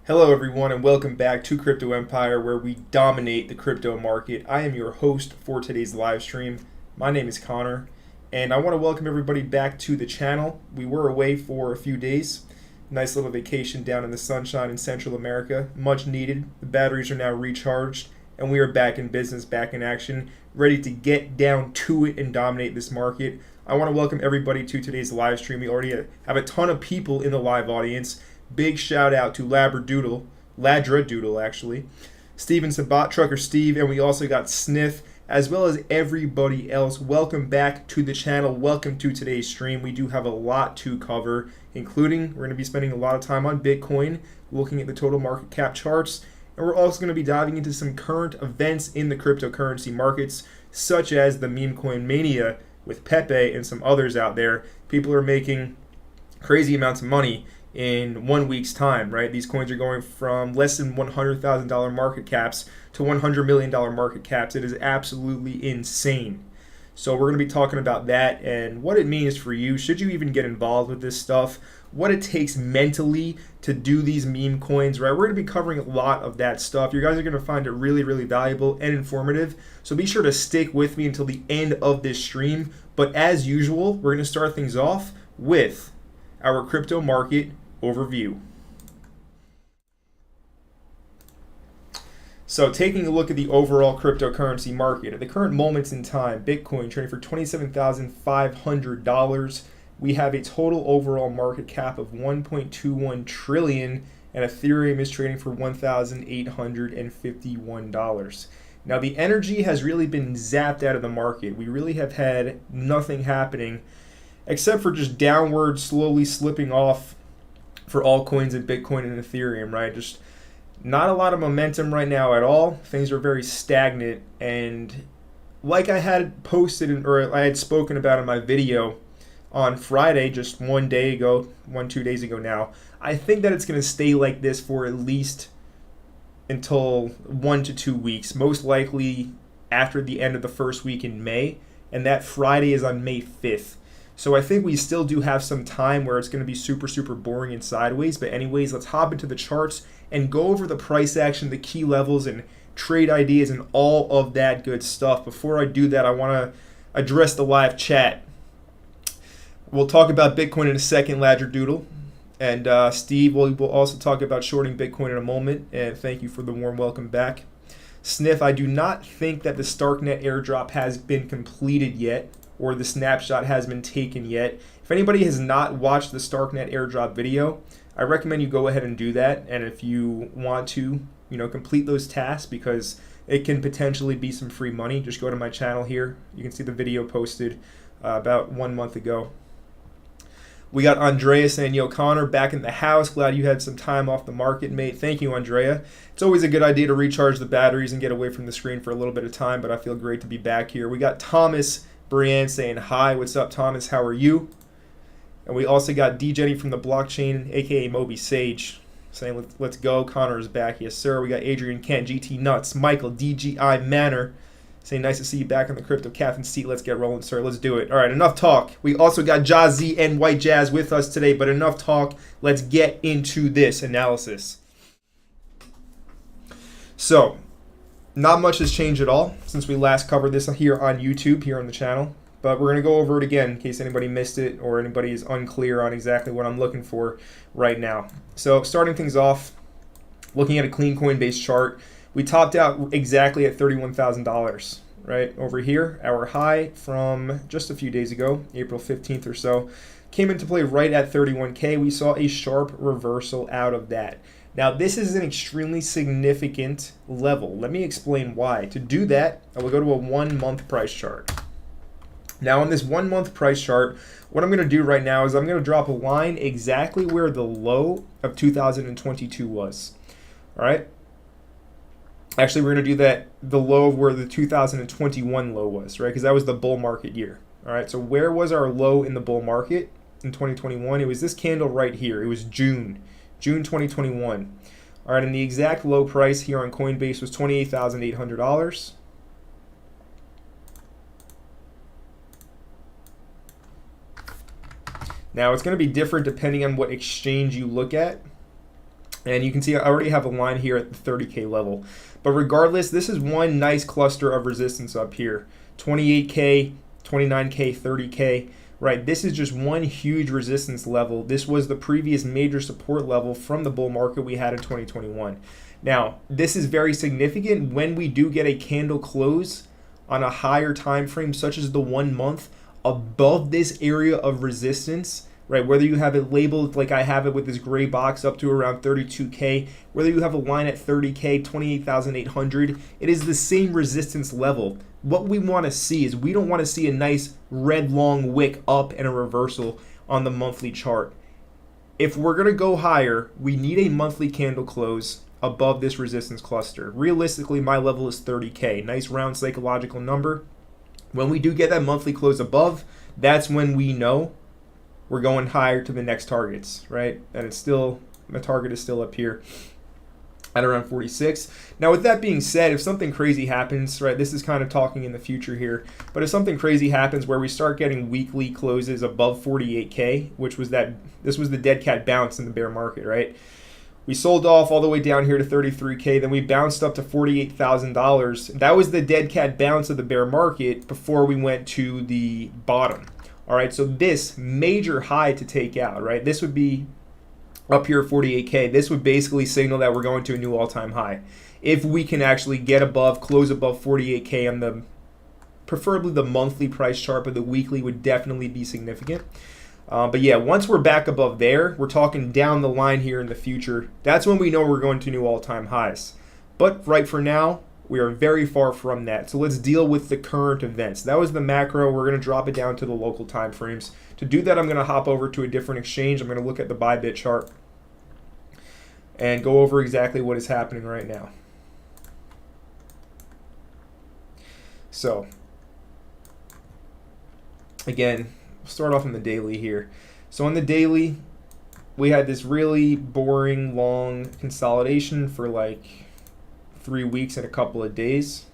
Hello, everyone, and welcome back to Crypto Empire, where we dominate the crypto market. I am your host for today's live stream. My name is Connor, and I want to welcome everybody back to the channel. We were away for a few days. Nice little vacation down in the sunshine in Central America. Much needed. The batteries are now recharged, and we are back in business, back in action, ready to get down to it and dominate this market. I want to welcome everybody to today's live stream. We already have a ton of people in the live audience. Big shout out to Ladradoodle actually, Steven Sabat, Trucker Steve, and we also got Sniff, as well as everybody else. Welcome back to the channel. Welcome to today's stream. We do have a lot to cover, including we're going to be spending a lot of time on Bitcoin, looking at the total market cap charts, and we're also going to be diving into some current events in the cryptocurrency markets, such as the meme coin mania with Pepe and some others out there. People are making crazy amounts of money in 1 week's time, right? These coins are going from less than $100,000 market caps to $100 million market caps. It is absolutely insane. So we're going to be talking about that and what it means for you. Should you even get involved with this stuff? What it takes mentally to do these meme coins, right? We're going to be covering a lot of that stuff. You guys are going to find it really, really valuable and informative. So be sure to stick with me until the end of this stream. But as usual, we're going to start things off with our crypto market overview. So taking a look at the overall cryptocurrency market, at the current moments in time, Bitcoin trading for $27,500. We have a total overall market cap of 1.21 trillion, and Ethereum is trading for $1,851. Now the energy has really been zapped out of the market. We really have had nothing happening except for just downward, slowly slipping off for altcoins and Bitcoin and Ethereum, right? Just not a lot of momentum right now at all. Things are very stagnant, and like I had posted or I had spoken about in my video on Friday, just 1 day ago, 2 days ago now, I think that it's going to stay like this for at least until 1 to 2 weeks, most likely after the end of the first week in May, and that Friday is on May 5th. So I think we still do have some time where it's going to be super, super boring and sideways. But anyways, let's hop into the charts and go over the price action, the key levels, and trade ideas, and all of that good stuff. Before I do that, I want to address the live chat. We'll talk about Bitcoin in a second, Ladradoodle. And Steve, we'll also talk about shorting Bitcoin in a moment. And thank you for the warm welcome back. Sniff, I do not think that the Starknet airdrop has been completed yet, or the snapshot has been taken yet. If anybody has not watched the Starknet airdrop video, I recommend you go ahead and do that. And if you want to, complete those tasks, because it can potentially be some free money, just go to my channel here. You can see the video posted about 1 month ago. We got Andreas and Yo Connor back in the house. Glad you had some time off the market, mate. Thank you, Andrea. It's always a good idea to recharge the batteries and get away from the screen for a little bit of time, but I feel great to be back here. We got Thomas Brienne saying hi. What's up, Thomas? How are you? And we also got D Jenny from the blockchain, aka Moby Sage, saying let's go. Connor is back. Yes, sir. We got Adrian Kent, GT Nuts, Michael, DGI Manor, saying nice to see you back on the crypto captain seat. Let's get rolling, sir. Let's do it. All right, enough talk. We also got Jazzy and White Jazz with us today, but enough talk. Let's get into this analysis. So, not much has changed at all since we last covered this here on YouTube, here on the channel. But we're going to go over it again in case anybody missed it or anybody is unclear on exactly what I'm looking for right now. So starting things off, looking at a clean Coinbase chart, we topped out exactly at $31,000, right? Over here, our high from just a few days ago, April 15th or so, came into play right at 31K. We saw a sharp reversal out of that. Now, this is an extremely significant level. Let me explain why. To do that, I will go to a 1 month price chart. Now, on this 1 month price chart, what I'm going to do right now is I'm going to drop a line exactly where the low of 2022 was. All right? Actually, we're going to do that, the low of where the 2021 low was, right? Because that was the bull market year. All right, so where was our low in the bull market in 2021? It was this candle right here. It was June 2021. All right, and the exact low price here on Coinbase was $28,800. Now, it's going to be different depending on what exchange you look at. And you can see I already have a line here at the 30K level. But regardless, this is one nice cluster of resistance up here. 28K, 29K, 30K, right? This is just one huge resistance level. This was the previous major support level from the bull market we had in 2021. Now, this is very significant when we do get a candle close on a higher time frame, such as the 1 month, above this area of resistance, right? Whether you have it labeled like I have it with this gray box up to around 32K, whether you have a line at 30K, 28,800, it is the same resistance level. What we want to see is we don't want to see a nice red long wick up and a reversal on the monthly chart. If we're going to go higher, we need a monthly candle close above this resistance cluster. Realistically, my level is 30K. Nice round psychological number. When we do get that monthly close above, that's when we know we're going higher to the next targets, right? And it's still, my target is still up here at around 46. Now, with that being said, if something crazy happens, right, this is kind of talking in the future here, but if something crazy happens where we start getting weekly closes above 48K, which was this was the dead cat bounce in the bear market, right? We sold off all the way down here to 33K, then we bounced up to $48,000. That was the dead cat bounce of the bear market before we went to the bottom. All right, so this major high to take out, right? This would be up here at 48K. This would basically signal that we're going to a new all-time high. If we can actually get above, close above 48K on the, preferably the monthly price chart, but the weekly would definitely be significant. But yeah, once we're back above there, we're talking down the line here in the future. That's when we know we're going to new all-time highs. But right for now, we are very far from that. So let's deal with the current events. That was the macro. We're going to drop it down to the local time frames. To do that, I'm going to hop over to a different exchange. I'm going to look at the Bitget chart and go over exactly what is happening right now. So again, start off in the daily here. So on the daily, we had this really boring long consolidation for like 3 weeks and a couple of days,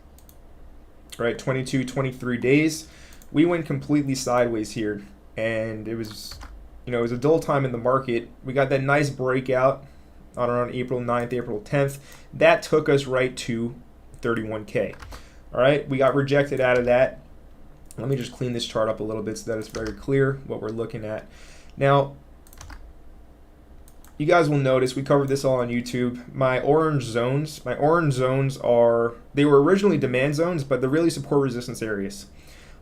right? 22, 23 days. We went completely sideways here, and it was, it was a dull time in the market. We got that nice breakout on around April 9th, April 10th. That took us right to 31K. All right, we got rejected out of that. Let me just clean this chart up a little bit so that it's very clear what we're looking at. Now, you guys will notice, we covered this all on YouTube, my orange zones are, they were originally demand zones, but they're really support resistance areas.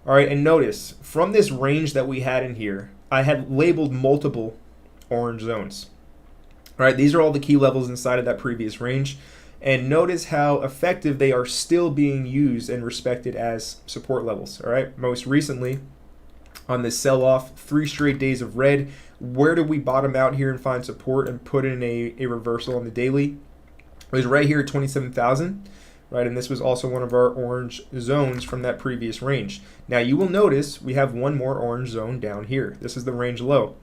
All right, and notice, from this range that we had in here, I had labeled multiple orange zones. All right, these are all the key levels inside of that previous range. And notice how effective they are still being used and respected as support levels. All right, most recently on this sell-off, 3 straight days of red. Where did we bottom out here and find support and put in a reversal on the daily? It was right here at 27,000, right? And this was also one of our orange zones from that previous range. Now you will notice we have one more orange zone down here. This is the range low.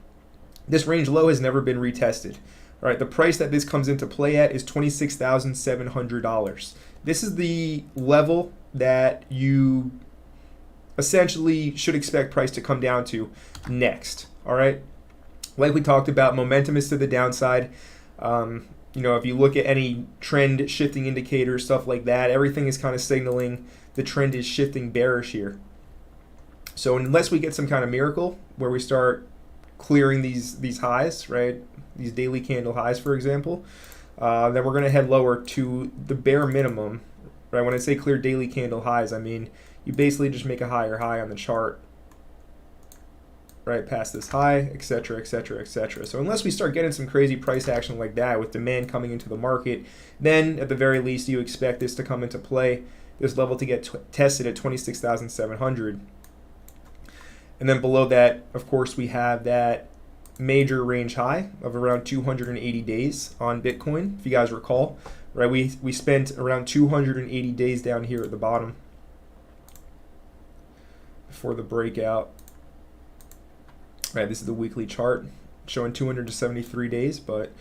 This range low has never been retested. All right, the price that this comes into play at is $26,700. This is the level that you essentially should expect price to come down to next. All right, like we talked about, momentum is to the downside. If you look at any trend shifting indicators, stuff like that, everything is kind of signaling the trend is shifting bearish here. So unless we get some kind of miracle where we start clearing these highs, right, these daily candle highs, for example, then we're going to head lower to the bare minimum, right? When I say clear daily candle highs, I mean you basically just make a higher high on the chart, right, past this high, etc., etc., etc. So unless we start getting some crazy price action like that with demand coming into the market, then at the very least you expect this to come into play, this level to get tested at 26,700. And then below that, of course, we have that major range high of around 280 days on Bitcoin, if you guys recall, right? We spent around 280 days down here at the bottom before the breakout. Right, this is the weekly chart showing 273 days, but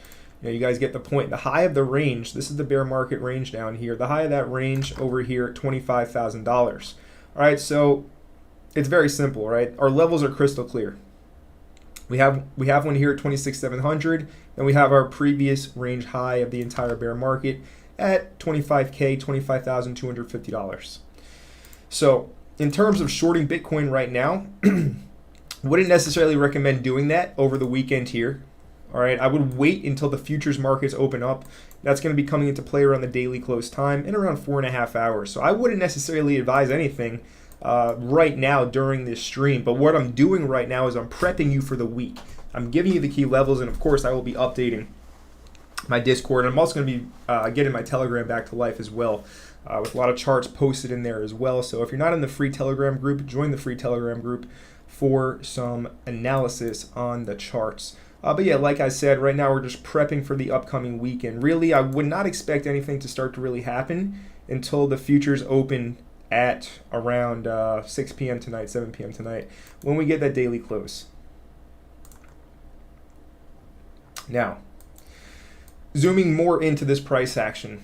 you guys get the point. The high of the range, this is the bear market range down here. The high of that range over here at $25,000. All right, so it's very simple, right? Our levels are crystal clear. We have one here at 26,700, and we have our previous range high of the entire bear market at 25K, $25,250. So in terms of shorting Bitcoin right now, wouldn't necessarily recommend doing that over the weekend here. All right, I would wait until the futures markets open up. That's going to be coming into play around the daily close time in around 4.5 hours. So I wouldn't necessarily advise anything right now during this stream. But what I'm doing right now is I'm prepping you for the week. I'm giving you the key levels, and of course I will be updating my Discord. And I'm also going to be getting my Telegram back to life as well, with a lot of charts posted in there as well. So if you're not in the free Telegram group, join the free Telegram group for some analysis on the charts. But yeah, like I said, right now we're just prepping for the upcoming weekend. Really, I would not expect anything to start to really happen until the futures open at around 6 p.m. tonight, 7 p.m. tonight, when we get that daily close. Now, zooming more into this price action.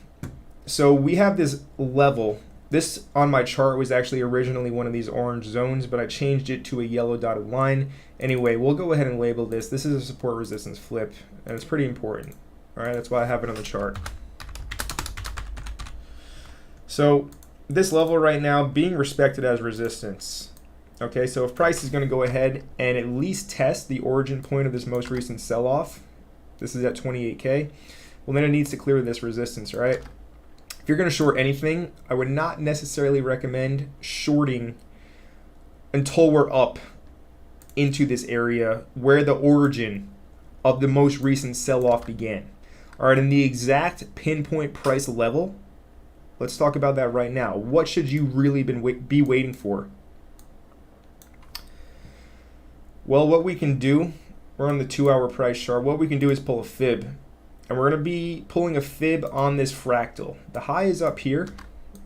So we have this level. This on my chart was actually originally one of these orange zones, but I changed it to a yellow dotted line. Anyway, we'll go ahead and label this. This is a support resistance flip, and it's pretty important. All right, that's why I have it on the chart. So this level right now being respected as resistance. Okay, so if price is going to go ahead and at least test the origin point of this most recent sell-off, this is at 28K, well then it needs to clear this resistance, right? If you're going to short anything, I would not necessarily recommend shorting until we're up into this area where the origin of the most recent sell-off began. All right, and the exact pinpoint price level, let's talk about that right now. What should you really be waiting for? Well, what we can do, we're on the 2-hour price chart. What we can do is pull a fib. And we're going to be pulling a fib on this fractal. The high is up here.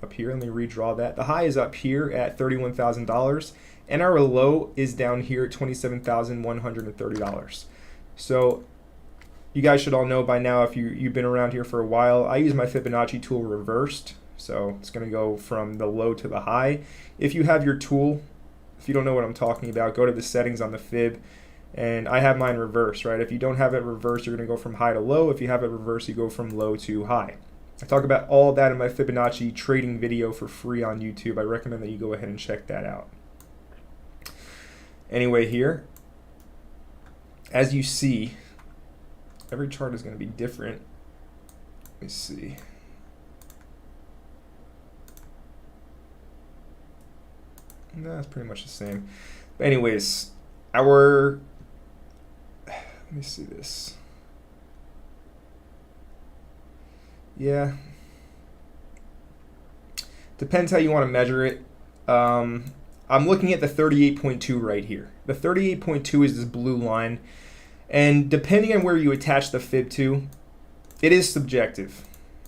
Let me redraw that. The high is up here at $31,000. And our low is down here at $27,130. So you guys should all know by now, if you've been around here for a while, I use my Fibonacci tool reversed. So it's going to go from the low to the high. If you have your tool, if you don't know what I'm talking about, go to the settings on the fib. And I have mine reversed, right? If you don't have it reversed, you're going to go from high to low. If you have it reversed, you go from low to high. I talk about all that in my Fibonacci trading video for free on YouTube. I recommend that you go ahead and check that out. Anyway, here, as you see, every chart is going to be different. Let me see. No, it's pretty much the same. But anyways, let me see this. Yeah. Depends how you want to measure it. I'm looking at the 38.2 right here. The 38.2 is this blue line. And depending on where you attach the fib to, it is subjective.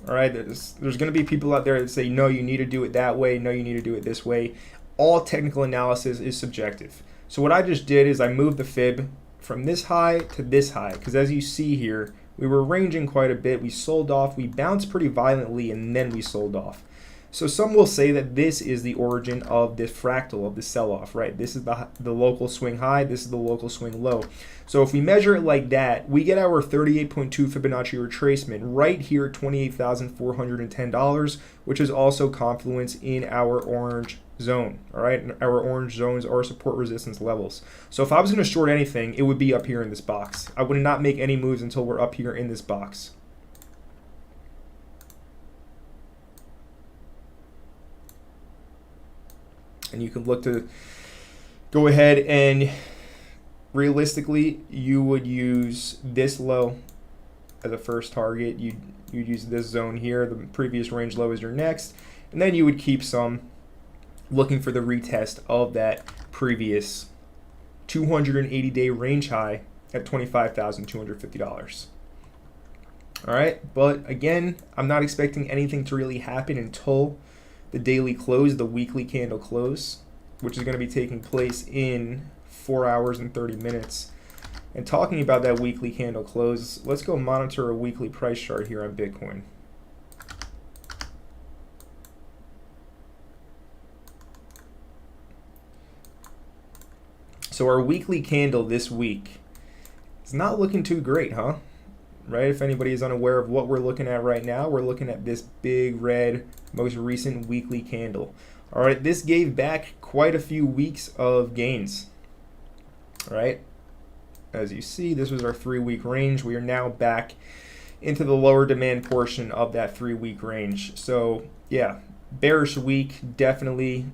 All right, there's going to be people out there that say, no, you need to do it that way. No, you need to do it this way. All technical analysis is subjective. So what I just did is I moved the fib from this high to this high, because as you see here, we were ranging quite a bit. We sold off, we bounced pretty violently, and then we sold off. So some will say that this is the origin of this fractal, of the sell-off, right? This is the local swing high, this is the local swing low. So if we measure it like that, we get our 38.2 Fibonacci retracement right here at $28,410, which is also confluence in our orange zone. All right, and our orange zones are support resistance levels. So if I was going to short anything, it would be up here in this box. I would not make any moves until we're up here in this box. And you can look to go ahead and realistically, you would use this low as a first target. You'd use this zone here. The previous range low is your next. And then you would keep some looking for the retest of that previous 280-day range high at $25,250. All right, but again, I'm not expecting anything to really happen until the daily close, the weekly candle close, which is going to be taking place in 4 hours and 30 minutes. And talking about that weekly candle close, let's go monitor a weekly price chart here on Bitcoin. So our weekly candle this week It's not looking too great, huh? Right? If anybody is unaware of what we're looking at right now, we're looking at this big red, most recent weekly candle. All right, this gave back quite a few weeks of gains. All right, as you see, this was our 3-week range. We are now back into the lower demand portion of that 3-week range. So yeah, bearish week, definitely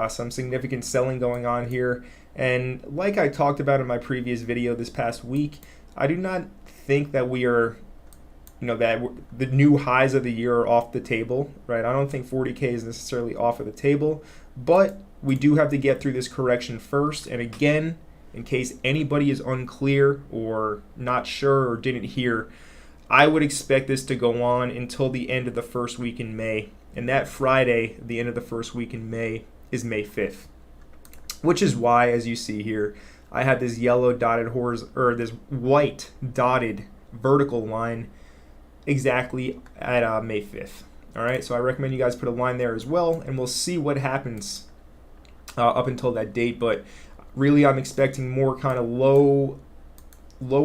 some significant selling going on here. And like I talked about in my previous video this past week, I do not think that we are, that the new highs of the year are off the table, right? I don't think 40K is necessarily off of the table, but we do have to get through this correction first. And again, in case anybody is unclear or not sure or didn't hear, I would expect this to go on until the end of the first week in May. And that Friday, the end of the first week in May, is May 5th. Which is why, as you see here, I had this yellow dotted this white dotted vertical line exactly at May 5th. All right, so I recommend you guys put a line there as well, and we'll see what happens up until that date. But really, I'm expecting more kind of low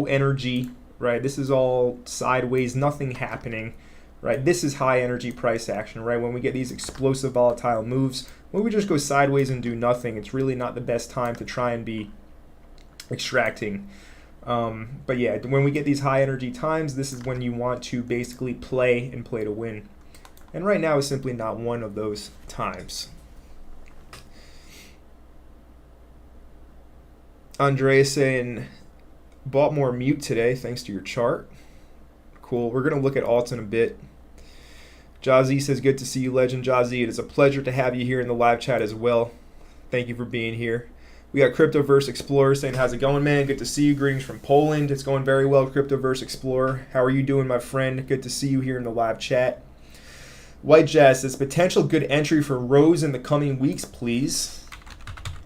energy, right? This is all sideways, nothing happening, right? This is high energy price action, right? When we get these explosive volatile moves, when we just go sideways and do nothing, it's really not the best time to try and be extracting. But yeah, when we get these high energy times, this is when you want to basically play and play to win. And right now is simply not one of those times. Andrea saying, bought more mute today thanks to your chart. Cool. We're going to look at alts in a bit. Jazzy says, good to see you, Legend. Jazzy, it is a pleasure to have you here in the live chat as well. Thank you for being here. We got Cryptoverse Explorer saying, how's it going, man? Good to see you. Greetings from Poland. It's going very well, Cryptoverse Explorer. How are you doing, my friend? Good to see you here in the live chat. White Jazz says, potential good entry for Rose in the coming weeks, please.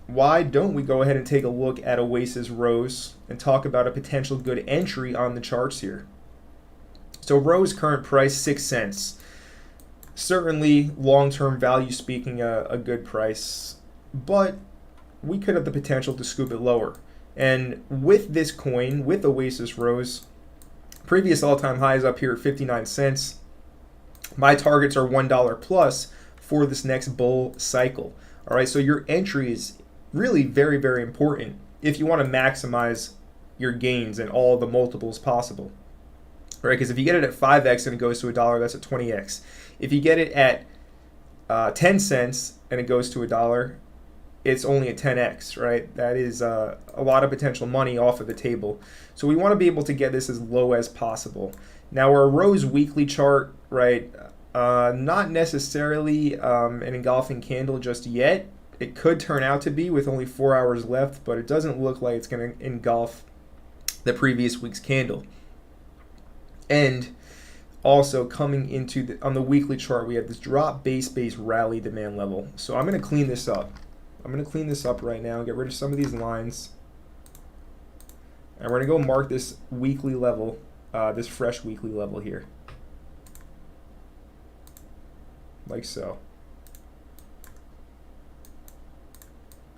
Why don't we go ahead and take a look at Oasis Rose and talk about a potential good entry on the charts here. So Rose current price, 6 cents. Certainly, long-term value speaking, a good price, but we could have the potential to scoop it lower. And with this coin, with Oasis Rose, previous all-time highs up here at 59 cents. My targets are $1 plus for this next bull cycle. All right, so your entry is really very, very important if you want to maximize your gains in all the multiples possible. Right, because if you get it at 5x and it goes to $1, that's a 20x. If you get it at 10 cents and it goes to $1, it's only a 10x, right? That is a lot of potential money off of the table. So we want to be able to get this as low as possible. Now, our Rose weekly chart, right, not necessarily an engulfing candle just yet. It could turn out to be with only 4 hours left, but it doesn't look like it's going to engulf the previous week's candle. And also coming into on the weekly chart, we have this drop base rally demand level. So I'm going to clean this up. I'm going to clean this up right now and get rid of some of these lines. And we're going to go mark this weekly level, this fresh weekly level here. Like so.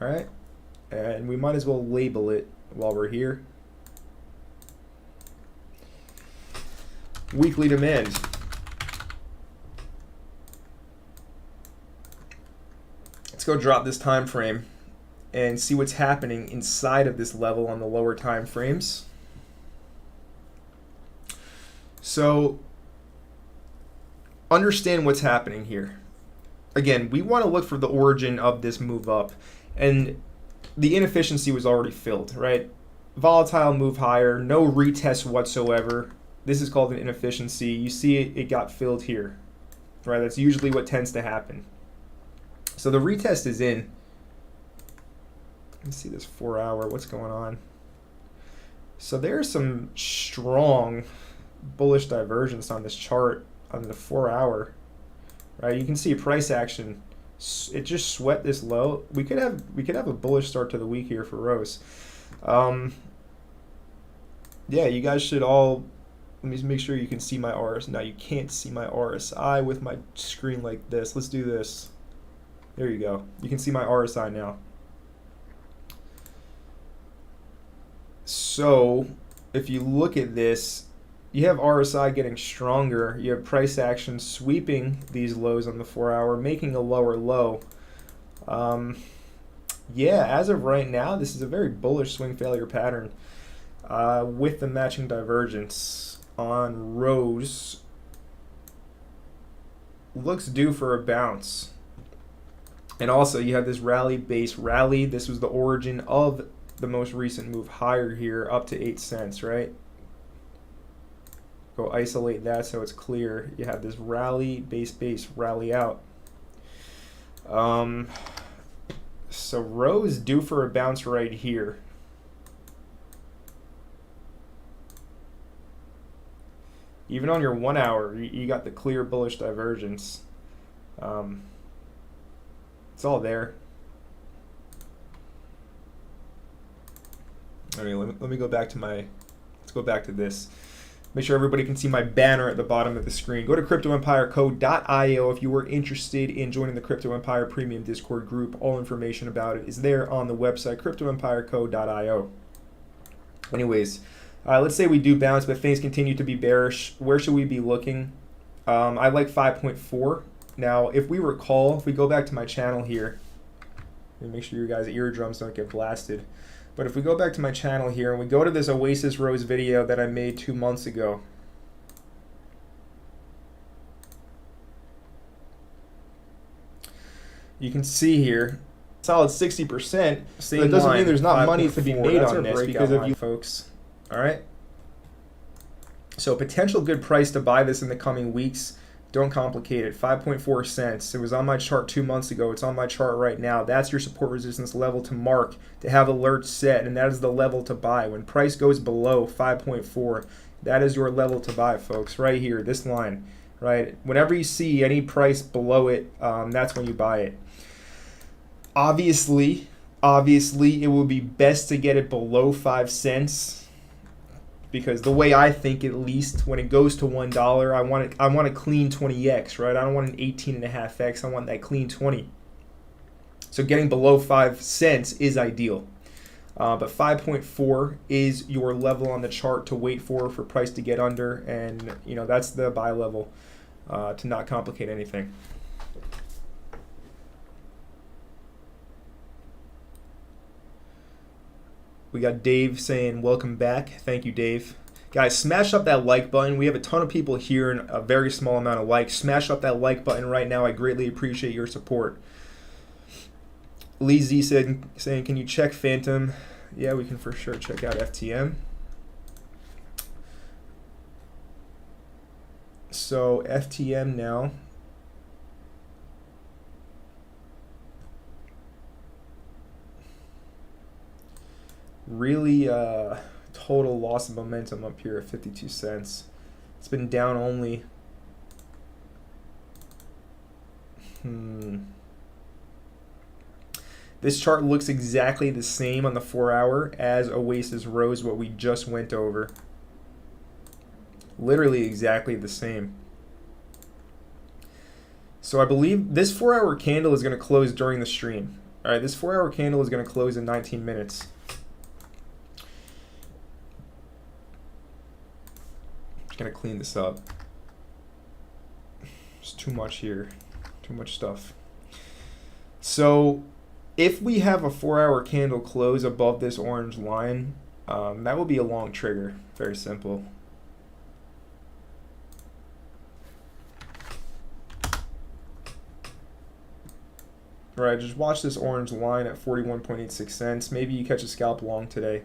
All right. And we might as well label it while we're here. Weekly demand. Let's go drop this time frame and see what's happening inside of this level on the lower time frames. So understand what's happening here. Again, we want to look for the origin of this move up, and the inefficiency was already filled, right? Volatile move higher, no retest whatsoever. This is called an inefficiency. You see it got filled here, right? That's usually what tends to happen. So the retest is in. Let's see this 4 hour, what's going on? So there's some strong bullish divergence on this chart on the 4 hour, right? You can see price action. It just swept this low. We could have a bullish start to the week here for Rose. Yeah, you guys should all. Let me make sure you can see my RSI. Now you can't see my RSI with my screen like this. Let's do this. There you go. You can see my RSI now. So if you look at this, you have RSI getting stronger. You have price action sweeping these lows on the 4-hour, making a lower low. Yeah, as of right now, this is a very bullish swing failure pattern with the matching divergence on Rose. Looks due for a bounce. And also, you have this rally-based rally. This was the origin of the most recent move higher here, up to 8 cents, right? Go isolate that so it's clear. You have this rally, base, rally out. So Rose due for a bounce right here. Even on your 1 hour, you got the clear bullish divergence. It's all there. Okay, let me go back to let's go back to this. Make sure everybody can see my banner at the bottom of the screen. Go to cryptoempireco.io if you were interested in joining the Crypto Empire Premium Discord group. All information about it is there on the website, cryptoempireco.io. Anyways, let's say we do bounce, but things continue to be bearish. Where should we be looking? I like 5.4. Now, if we recall, if we go back to my channel here, let me make sure your guys' eardrums don't get blasted. But if we go back to my channel here and we go to this Oasis Rose video that I made 2 months ago, you can see here, solid 60%. But it doesn't mean there's not money to be made on this because of you folks. All right. So potential good price to buy this in the coming weeks. Don't complicate it. 5.4 cents. It was on my chart 2 months ago. It's on my chart right now. That's your support resistance level to mark, to have alerts set, and that is the level to buy. When price goes below 5.4, that is your level to buy, folks. Right here, this line, right? Whenever you see any price below it, that's when you buy it. Obviously, it would be best to get it below 5 cents. Because the way I think, at least, when it goes to $1, I want a clean 20x, right? I don't want an 18.5x. I want that clean 20. So getting below 5 cents is ideal. But 5.4 is your level on the chart to wait for price to get under, and that's the buy level to not complicate anything. We got Dave saying, welcome back. Thank you, Dave. Guys, smash up that like button. We have a ton of people here and a very small amount of likes. Smash up that like button right now. I greatly appreciate your support. Lee Z saying, can you check Phantom? Yeah, we can for sure check out FTM. So FTM now. Really total loss of momentum up here at 52 cents. It's been down only. This chart looks exactly the same on the 4-hour as Oasis Rose, what we just went over. Literally exactly the same. So I believe this 4-hour candle is going to close during the stream. All right, this 4-hour candle is going to close in 19 minutes. Gonna clean this up. There's too much here, too much stuff. So if we have a 4-hour candle close above this orange line, that will be a long trigger. Very simple. All right, just watch this orange line at 41.86 cents. Maybe you catch a scalp long today.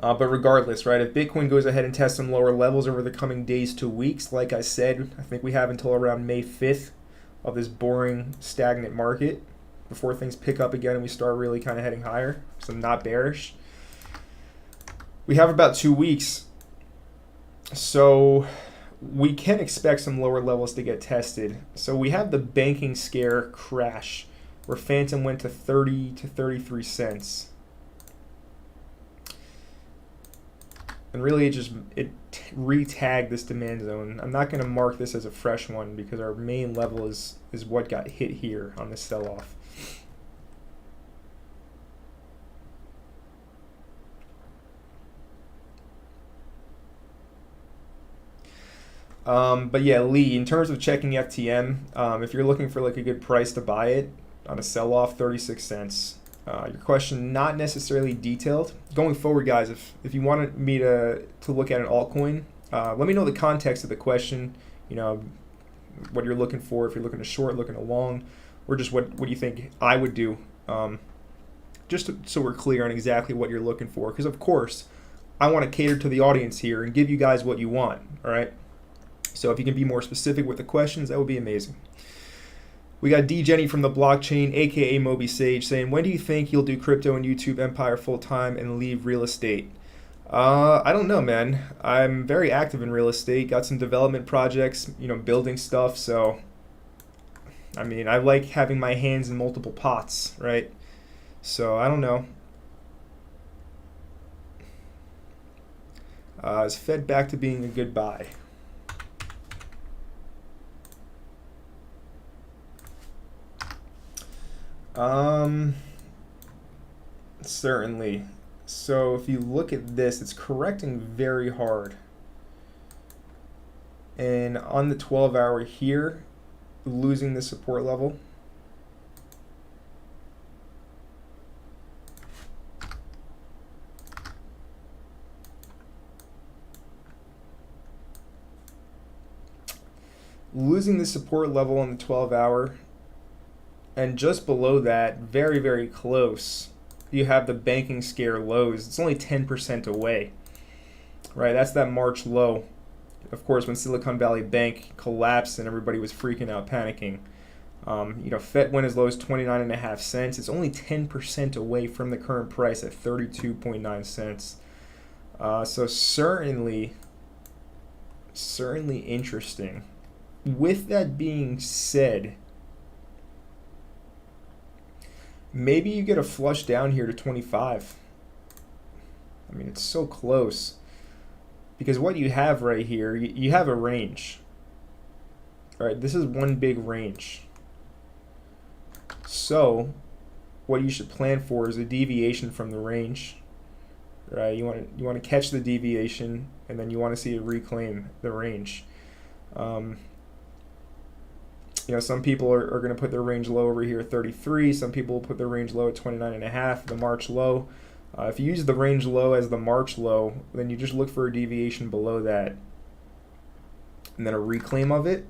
But regardless, right, if Bitcoin goes ahead and tests some lower levels over the coming days to weeks, like I said, I think we have until around May 5th of this boring, stagnant market before things pick up again and we start really kind of heading higher. So I'm not bearish. We have about 2 weeks. So we can expect some lower levels to get tested. So we have the banking scare crash where Phantom went to 30 to 33 cents. And really it re-tagged this demand zone. I'm not going to mark this as a fresh one because our main level is what got hit here on this sell-off. But yeah, Lee, in terms of checking FTM, if you're looking for like a good price to buy it on a sell-off, 36 cents. Your question not necessarily detailed. Going forward, guys, if you wanted me to look at an altcoin, let me know the context of the question. You know, what you're looking for, if you're looking to short, looking to long, or just what you think I would do. So we're clear on exactly what you're looking for. Because, of course, I want to cater to the audience here and give you guys what you want, all right? So if you can be more specific with the questions, that would be amazing. We got D. Jenny from the blockchain, aka Moby Sage, saying, when do you think you'll do crypto and YouTube empire full time and leave real estate? I don't know, man. I'm very active in real estate, got some development projects, you know, building stuff. So, I mean, I like having my hands in multiple pots, right? So, I don't know. Is Fed back to being a good buy? Certainly. So if you look at this, it's correcting very hard. And on the 12-hour here, losing the support level. Losing the support level on the 12-hour. And just below that, very, very close, you have the banking scare lows. It's only 10% away, right? That's that March low. Of course, when Silicon Valley Bank collapsed and everybody was freaking out, panicking. You know, Fed went as low as 29.5 cents. It's only 10% away from the current price at 32.9 cents. So certainly interesting. With that being said, maybe you get a flush down here to 25. I mean, it's so close. Because what you have right here, you have a range. All right, this is one big range. So, what you should plan for is a deviation from the range. Right? You want to catch the deviation, and then you want to see it reclaim the range. You know, some people are going to put their range low over here at 33. Some people will put their range low at 29.5, the March low. If you use the range low as the March low, then you just look for a deviation below that. And then a reclaim of it.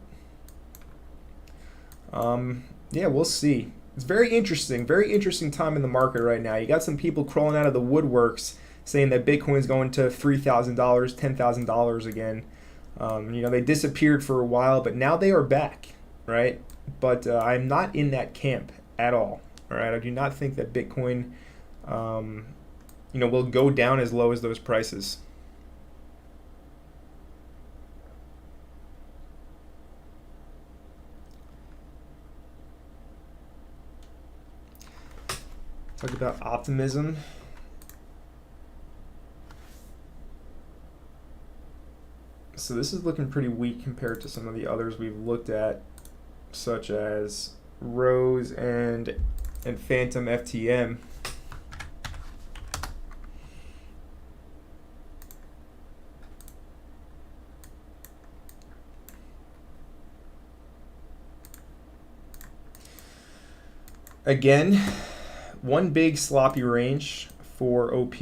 Yeah, we'll see. It's very interesting time in the market right now. You got some people crawling out of the woodworks saying that Bitcoin's going to $3,000, $10,000 again. You know, they disappeared for a while, but now they are back. Right? But I'm not in that camp at all. All right? I do not think that Bitcoin, you know, will go down as low as those prices. Talk about optimism. So this is looking pretty weak compared to some of the others we've looked at, such as Rose and Phantom FTM. Again, one big sloppy range for OP.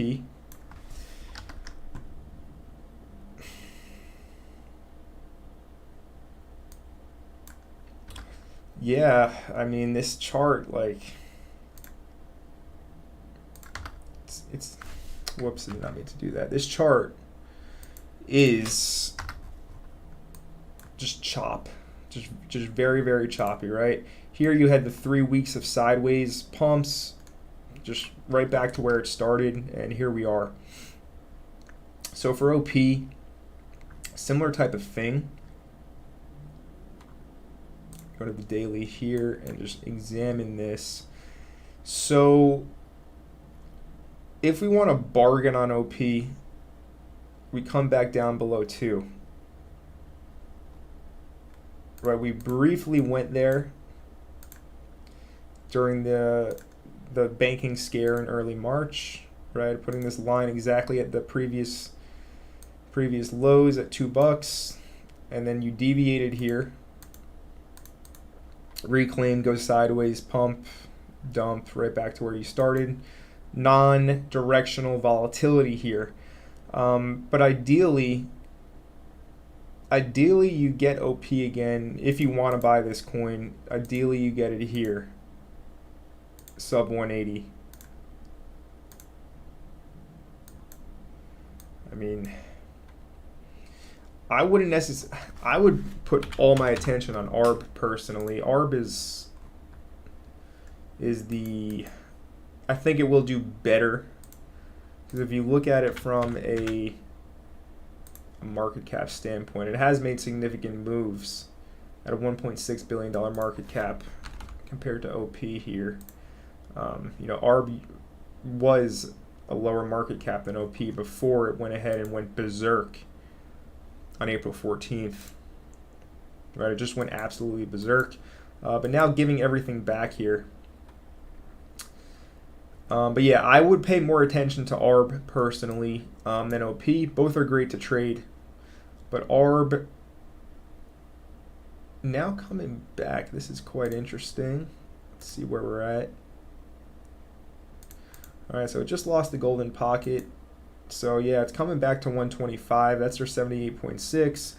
Yeah, I mean, this chart, like, it's whoops, I did not mean to do that. This chart is just just very, very choppy, right? Here you had the 3 weeks of sideways pumps, just right back to where it started, and here we are. So for OP, similar type of thing. Go to the daily here and just examine this. So if we want to bargain on OP, we come back down below 2. Right, we briefly went there during the banking scare in early March, right? Putting this line exactly at the previous lows at $2. and then you deviated here. Reclaim, goes sideways, pump, dump, right back to where you started. Non-directional volatility here. But ideally you get OP again if you want to buy this coin. Ideally you get it here, sub 180. I mean, I wouldn't necessarily. I would put all my attention on ARB personally. ARB is the. I think it will do better, because if you look at it from a market cap standpoint, it has made significant moves at a $1.6 billion market cap compared to OP here. You know, ARB was a lower market cap than OP before it went ahead and went berserk on April 14th. Right, it just went absolutely berserk. But now giving everything back here. But yeah, I would pay more attention to ARB personally than OP. Both are great to trade. But ARB now coming back. This is quite interesting. Let's see where we're at. All right, so it just lost the golden pocket. So yeah, it's coming back to 125. That's our 78.6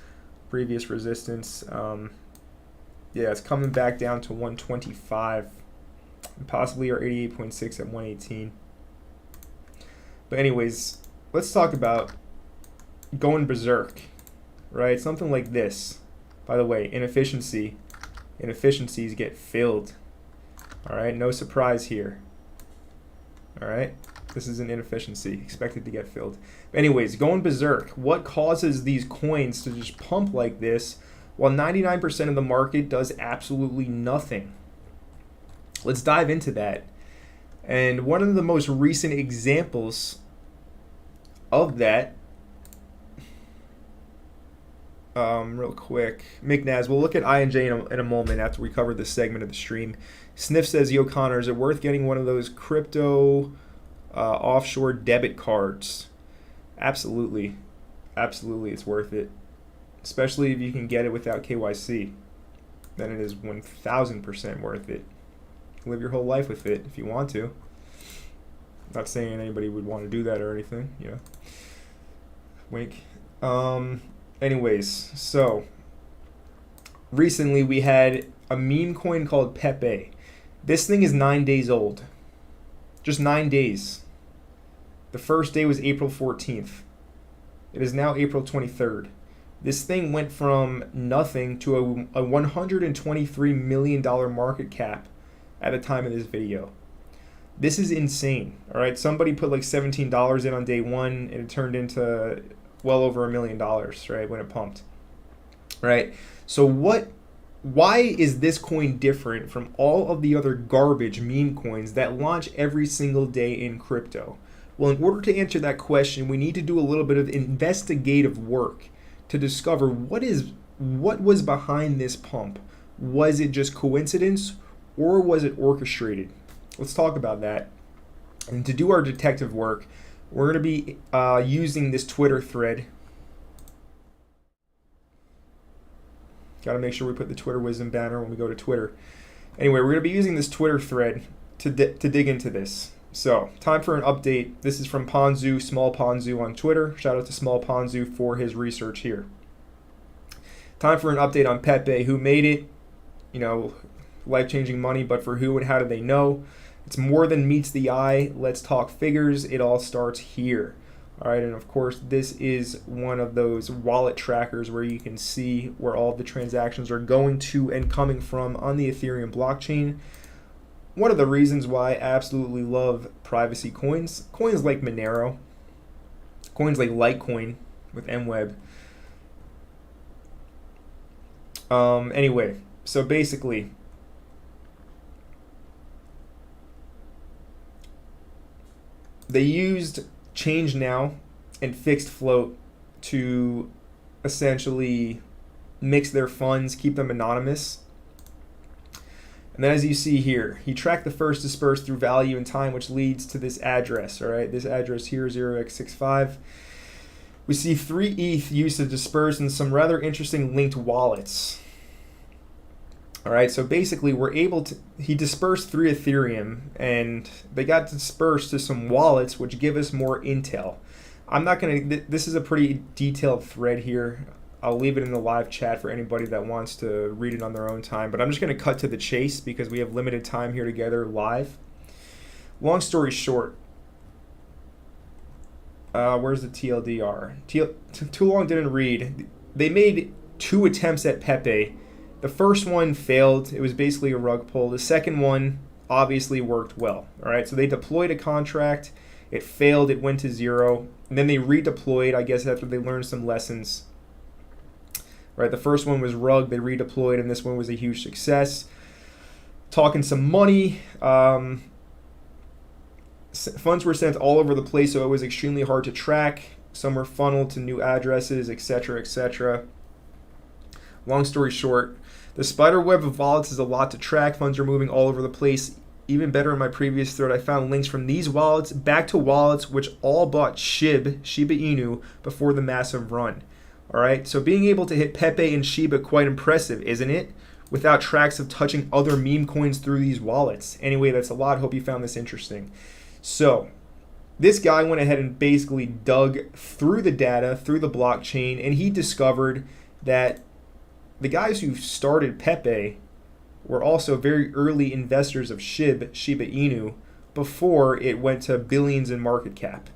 previous resistance. Yeah, it's coming back down to 125, and possibly our 88.6 at 118. But anyways, let's talk about going berserk, right? Something like this. By the way, inefficiencies get filled. All right, no surprise here. All right, this is an inefficiency expected to get filled. But anyways, going berserk. What causes these coins to just pump like this while 99% of the market does absolutely nothing? Let's dive into that. And one of the most recent examples of that, real quick, McNaz, we'll look at INJ in a moment after we cover this segment of the stream. Sniff says, Yo Connor, is it worth getting one of those crypto offshore debit cards? Absolutely. Absolutely, it's worth it. Especially if you can get it without KYC. Then it is 1,000% worth it. Live your whole life with it if you want to. Not saying anybody would want to do that or anything, you know. Wink. Anyways, so recently we had a meme coin called Pepe. This thing is 9 days old. Just 9 days. The first day was April 14th. It is now April 23rd. This thing went from nothing to a $123 million market cap at the time of this video. This is insane. All right, somebody put like $17 in on day one, and it turned into well over $1 million, right, when it pumped. Right. So why is this coin different from all of the other garbage meme coins that launch every single day in crypto? Well, in order to answer that question, we need to do a little bit of investigative work to discover what was behind this pump. Was it just coincidence, or was it orchestrated? Let's talk about that. And to do our detective work, we're going to be using this Twitter thread. Got to make sure we put the Twitter Wisdom banner when we go to Twitter. Anyway, we're going to be using this Twitter thread to dig into this. So, time for an update. This is from Ponzu, Small Ponzu on Twitter. Shout out to Small Ponzu for his research here. Time for an update on Pepe, who made it, you know, life-changing money, but for who and how do they know? It's more than meets the eye. Let's talk figures. It all starts here. All right, and of course, this is one of those wallet trackers where you can see where all the transactions are going to and coming from on the Ethereum blockchain. One of the reasons why I absolutely love privacy coins, coins like Monero, coins like Litecoin with MWeb. Anyway, so basically, they used Change Now and Fixed Float to essentially mix their funds, keep them anonymous. And then as you see here, he tracked the first dispersed through value and time, which leads to this address, all right? This address here, 0x65. We see 3 ETH used to disperse in some rather interesting linked wallets. All right, so basically we're able to, he dispersed 3 Ethereum and they got dispersed to some wallets which give us more intel. I'm not going to, this is a pretty detailed thread here. I'll leave it in the live chat for anybody that wants to read it on their own time, but I'm just going to cut to the chase because we have limited time here together live. Long story short, where's the TLDR? Too long didn't read. They made 2 attempts at Pepe. The first one failed. It was basically a rug pull. The second one obviously worked well. All right, so they deployed a contract. It failed. It went to 0. And then they redeployed, I guess, after they learned some lessons. Right, the first one was rug. They redeployed, and this one was a huge success. Talking some money. Funds were sent all over the place, so it was extremely hard to track. Some were funneled to new addresses, etc., etc. Long story short, the spider web of wallets is a lot to track. Funds are moving all over the place. Even better, in my previous thread, I found links from these wallets back to wallets which all bought Shiba Inu before the massive run. All right, so being able to hit Pepe and Shiba, quite impressive, isn't it? Without tracks of touching other meme coins through these wallets. Anyway, that's a lot. Hope you found this interesting. So this guy went ahead and basically dug through the data, through the blockchain, and he discovered that the guys who started Pepe were also very early investors of Shiba Inu before it went to billions in market cap.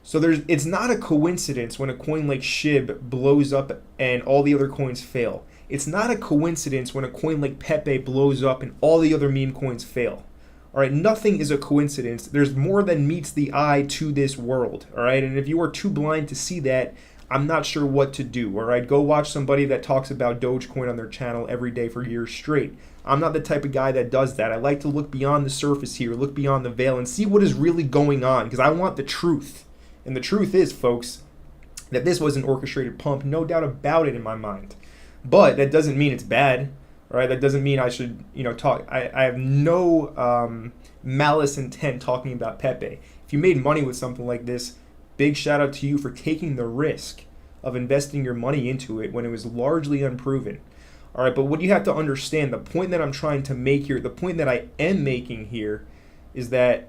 So it's not a coincidence when a coin like SHIB blows up and all the other coins fail. It's not a coincidence when a coin like Pepe blows up and all the other meme coins fail. All right, nothing is a coincidence. There's more than meets the eye to this world. All right, and if you are too blind to see that, I'm not sure what to do. All right, go watch somebody that talks about Dogecoin on their channel every day for years straight. I'm not the type of guy that does that. I like to look beyond the surface here, look beyond the veil, and see what is really going on because I want the truth. And the truth is, folks, that this was an orchestrated pump, no doubt about it in my mind. But that doesn't mean it's bad, right? That doesn't mean I should, talk. I have no malice intent talking about Pepe. If you made money with something like this, big shout out to you for taking the risk of investing your money into it when it was largely unproven. All right, but what you have to understand, the point that I'm trying to make here, the point that I am making here is that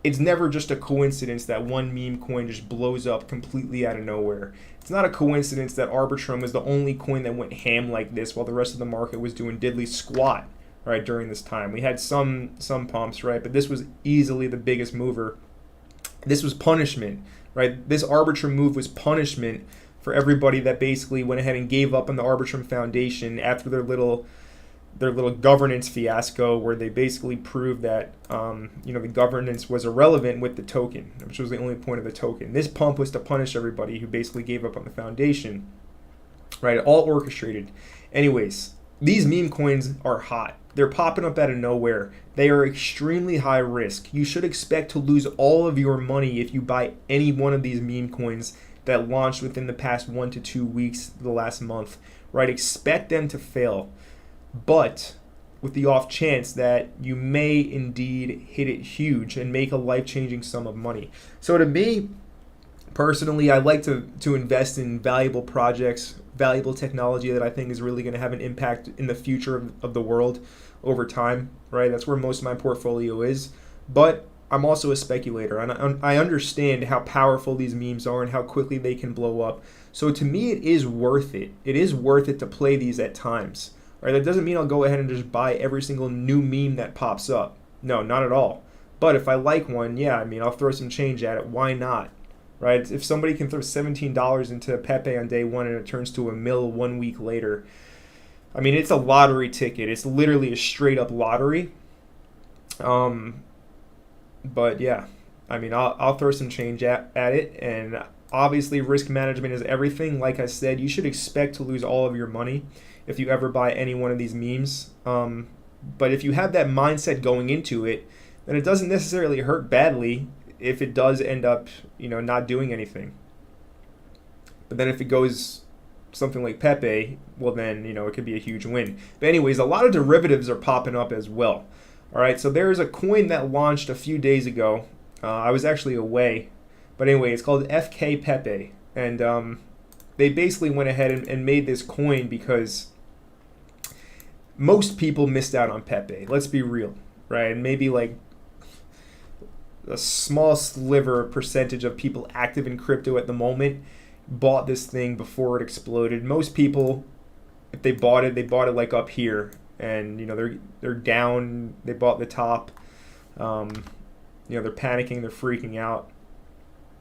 it's never just a coincidence that one meme coin just blows up completely out of nowhere. It's not a coincidence that Arbitrum was the only coin that went ham like this while the rest of the market was doing diddly squat, right, during this time. We had some pumps, right, but this was easily the biggest mover. This was punishment, right? This Arbitrum move was punishment for everybody that basically went ahead and gave up on the Arbitrum Foundation after their little governance fiasco where they basically proved that the governance was irrelevant with the token, which was the only point of the token. This pump was to punish everybody who basically gave up on the foundation, right? All orchestrated. Anyways, these meme coins are hot. They're popping up out of nowhere. They are extremely high risk. You should expect to lose all of your money if you buy any one of these meme coins that launched within the past 1 to 2 weeks, the last month, right? Expect them to fail. But with the off chance that you may indeed hit it huge and make a life-changing sum of money. So to me, personally, I like to invest in valuable projects, valuable technology that I think is really going to have an impact in the future of the world over time, right? That's where most of my portfolio is. But I'm also a speculator, and I understand how powerful these memes are and how quickly they can blow up. So to me, it is worth it. It is worth it to play these at times. Right, that doesn't mean I'll go ahead and just buy every single new meme that pops up. No, not at all. But if I like one, yeah, I'll throw some change at it. Why not? Right? If somebody can throw $17 into Pepe on day one and it turns to $1 million 1 week later, it's a lottery ticket. It's literally a straight up lottery. But yeah, I'll throw some change at it. And obviously, risk management is everything. Like I said, you should expect to lose all of your money if you ever buy any one of these memes. But if you have that mindset going into it, then it doesn't necessarily hurt badly if it does end up, not doing anything. But then if it goes something like Pepe, well then, it could be a huge win. But anyways, a lot of derivatives are popping up as well. All right, so there's a coin that launched a few days ago. I was actually away, But anyway, it's called FK Pepe. And they basically went ahead and made this coin because most people missed out on Pepe. Let's be real, right? And maybe like a small sliver percentage of people active in crypto at the moment bought this thing before it exploded. Most people, if they bought it like up here, and they're down. They bought the top. They're panicking. They're freaking out.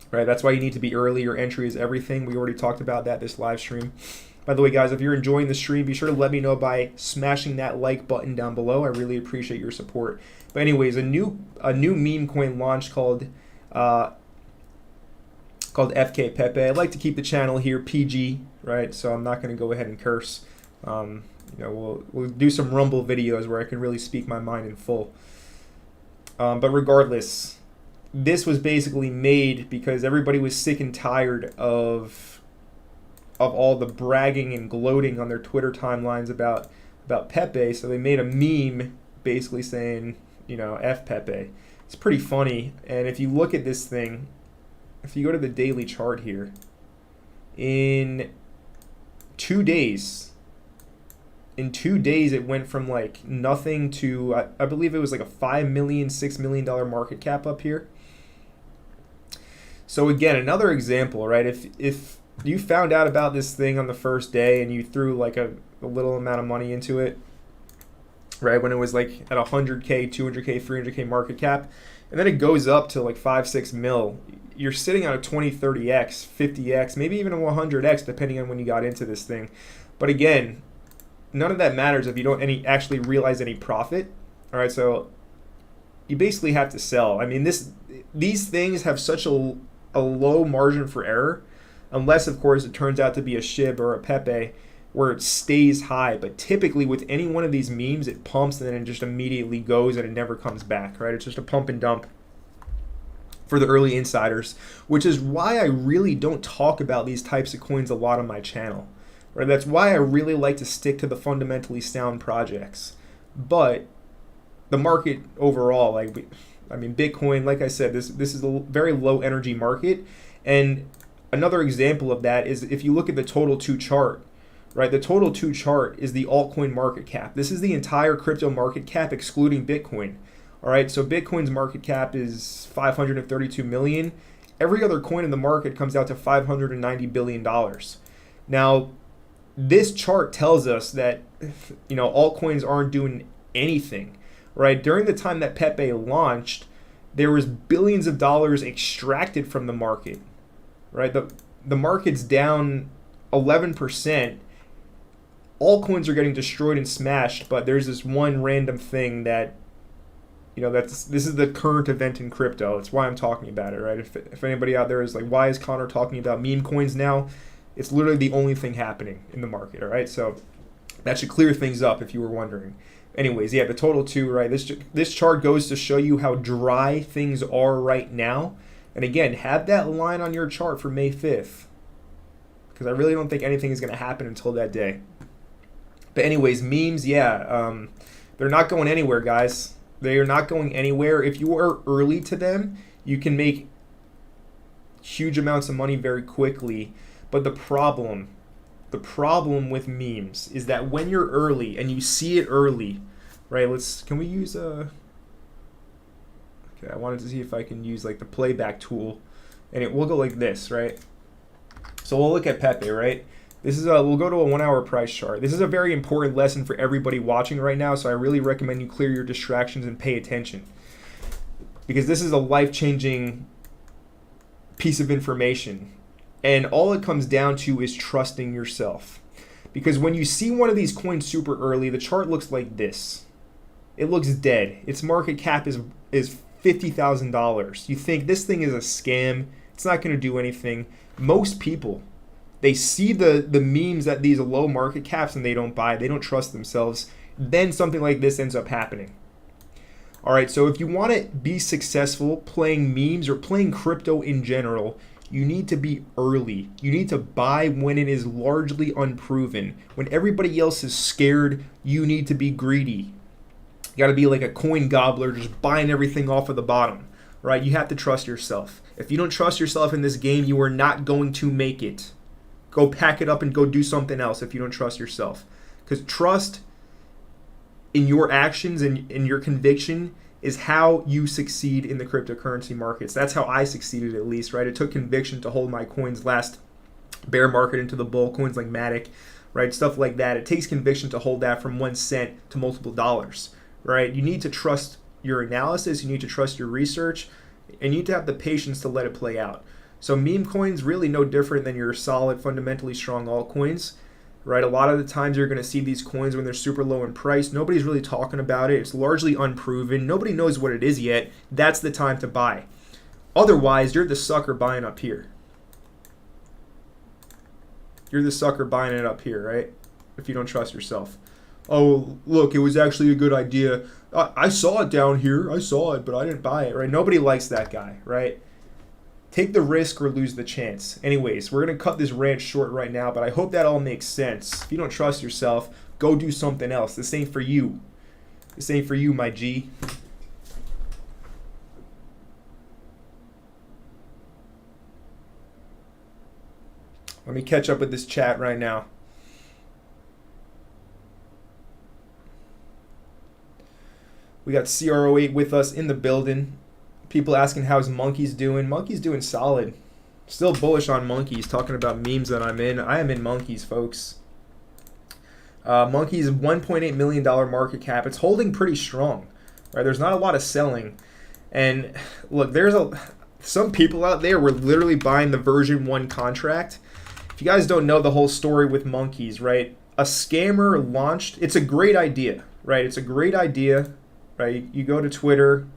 Right. That's why you need to be early. Your entry is everything. We already talked about that this live stream. By the way, guys, if you're enjoying the stream, be sure to let me know by smashing that like button down below. I really appreciate your support. But anyways, a new meme coin launched called FK Pepe. I like to keep the channel here PG, right? So I'm not going to go ahead and curse. We'll do some Rumble videos where I can really speak my mind in full. But regardless, this was basically made because everybody was sick and tired of all the bragging and gloating on their Twitter timelines about Pepe. So they made a meme basically saying, F Pepe. It's pretty funny. And if you look at this thing, if you go to the daily chart here, in 2 days, it went from like nothing to, I believe it was like a $5 million, $6 million market cap up here. So again, another example, right? If you found out about this thing on the first day and you threw like a little amount of money into it, right, when it was like at 100K, 200K, 300K market cap, and then it goes up to like 5-6 mil, you're sitting on a 20, 30x, 50x, maybe even a 100x, depending on when you got into this thing. But again, none of that matters if you don't actually realize any profit. All right, so you basically have to sell. I mean, these things have such a low margin for error, unless of course it turns out to be a SHIB or a Pepe where it stays high. But typically with any one of these memes, it pumps and then it just immediately goes and it never comes back, right? It's just a pump and dump for the early insiders, which is why I really don't talk about these types of coins a lot on my channel. Right? That's why I really like to stick to the fundamentally sound projects. But the market overall, Bitcoin, like I said, this is a very low energy market. And another example of that is if you look at the total 2 chart, right? The total 2 chart is the altcoin market cap. This is the entire crypto market cap excluding Bitcoin. All right, so Bitcoin's market cap is 532 million. Every other coin in the market comes out to $590 billion. Now, this chart tells us that altcoins aren't doing anything, right? During the time that Pepe launched, there was billions of dollars extracted from the market, right? The market's down 11%. Altcoins are getting destroyed and smashed, but there's this one random thing that this is the current event in crypto. That's why I'm talking about it, right? If anybody out there is like, why is Connor talking about meme coins now? It's literally the only thing happening in the market, all right? So that should clear things up if you were wondering. Anyways, yeah, the total 2, right? This chart goes to show you how dry things are right now. And again, have that line on your chart for May 5th, because I really don't think anything is going to happen until that day. But anyways, memes, yeah, they're not going anywhere, guys. They are not going anywhere. If you are early to them, you can make huge amounts of money very quickly. But the problem with memes is that when you're early and you see it early, right? Can we use okay, I wanted to see if I can use like the playback tool, and it will go like this, right? So we'll look at Pepe, right? This is we'll go to a 1 hour price chart. This is a very important lesson for everybody watching right now, so I really recommend you clear your distractions and pay attention, because this is a life-changing piece of information. And all it comes down to is trusting yourself. Because when you see one of these coins super early, the chart looks like this. It looks dead. Its market cap is $50,000. You think this thing is a scam. It's not going to do anything. Most people, they see the memes at these low market caps and they don't buy. They don't trust themselves. Then something like this ends up happening. All right, so if you want to be successful playing memes or playing crypto in general, you need to be early. You need to buy when it is largely unproven. When everybody else is scared, you need to be greedy. You got to be like a coin gobbler, just buying everything off of the bottom. right? You have to trust yourself. If you don't trust yourself in this game, you are not going to make it. Go pack it up and go do something else if you don't trust yourself. Because trust in your actions and in your conviction is how you succeed in the cryptocurrency markets. That's how I succeeded, at least, right? It took conviction to hold my coins last bear market into the bull, coins like Matic, right? Stuff like that. It takes conviction to hold that from 1 cent to multiple dollars, right? You need to trust your analysis, you need to trust your research, and you need to have the patience to let it play out. So meme coins, really no different than your solid, fundamentally strong altcoins, right? A lot of the times you're going to see these coins when they're super low in price. Nobody's really talking about it. It's largely unproven. Nobody knows what it is yet. That's the time to buy. Otherwise, you're the sucker buying up here. You're the sucker buying it up here, right? If you don't trust yourself. Oh, look, it was actually a good idea. I saw it down here. I saw it, but I didn't buy it, right? Nobody likes that guy, right? Take the risk or lose the chance. Anyways, we're going to cut this rant short right now, but I hope that all makes sense. If you don't trust yourself, go do something else. This ain't for you. This ain't for you, my G. Let me catch up with this chat right now. We got CR08 with us in the building. People asking how's Monkeys doing. Monkeys doing solid. Still bullish on Monkeys, talking about memes that I'm in. I am in Monkeys, folks. Monkeys, $1.8 million market cap. It's holding pretty strong, right? There's not a lot of selling. And look, there's some people out there were literally buying the version 1 contract. If you guys don't know the whole story with Monkeys, right? A scammer launched. It's a great idea, right? It's a great idea, right? You go to Twitter,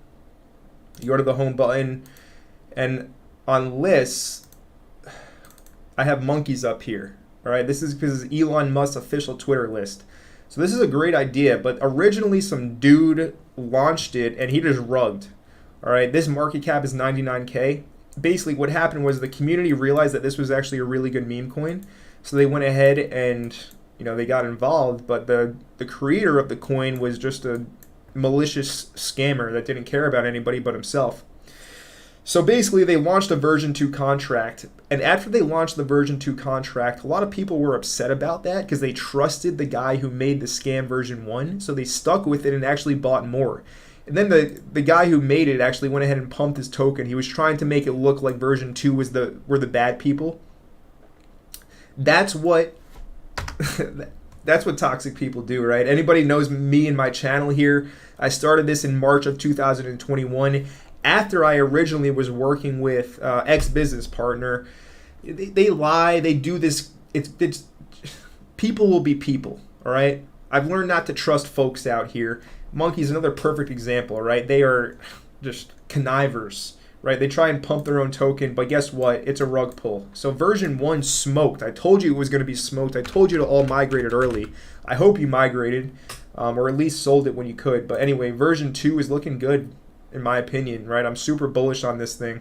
you go to the home button, and on lists, I have Monkeys up here. All right, this is because Elon Musk's official Twitter list. So this is a great idea, but originally some dude launched it and he just rugged. All right, this market cap is 99K. Basically, what happened was the community realized that this was actually a really good meme coin, so they went ahead and they got involved. But the creator of the coin was just a malicious scammer that didn't care about anybody but himself. So basically they launched a version 2 contract, and after they launched the version 2 contract, a lot of people were upset about that because they trusted the guy who made the scam version 1, so they stuck with it and actually bought more. And then the guy who made it actually went ahead and pumped his token. He was trying to make it look like version 2 were the bad people. That's what that's what toxic people do, right? Anybody knows me and my channel here. I started this in March of 2021 after I originally was working with ex-business partner. They lie, they do this. It's people will be people, all right? I've learned not to trust folks out here. Monkey's another perfect example, right? They are just connivers, right? They try and pump their own token, but guess what? It's a rug pull. So version 1 smoked. I told you it was going to be smoked. I told you to all migrate it early. I hope you migrated, or at least sold it when you could. But anyway, version 2 is looking good, in my opinion, right? I'm super bullish on this thing.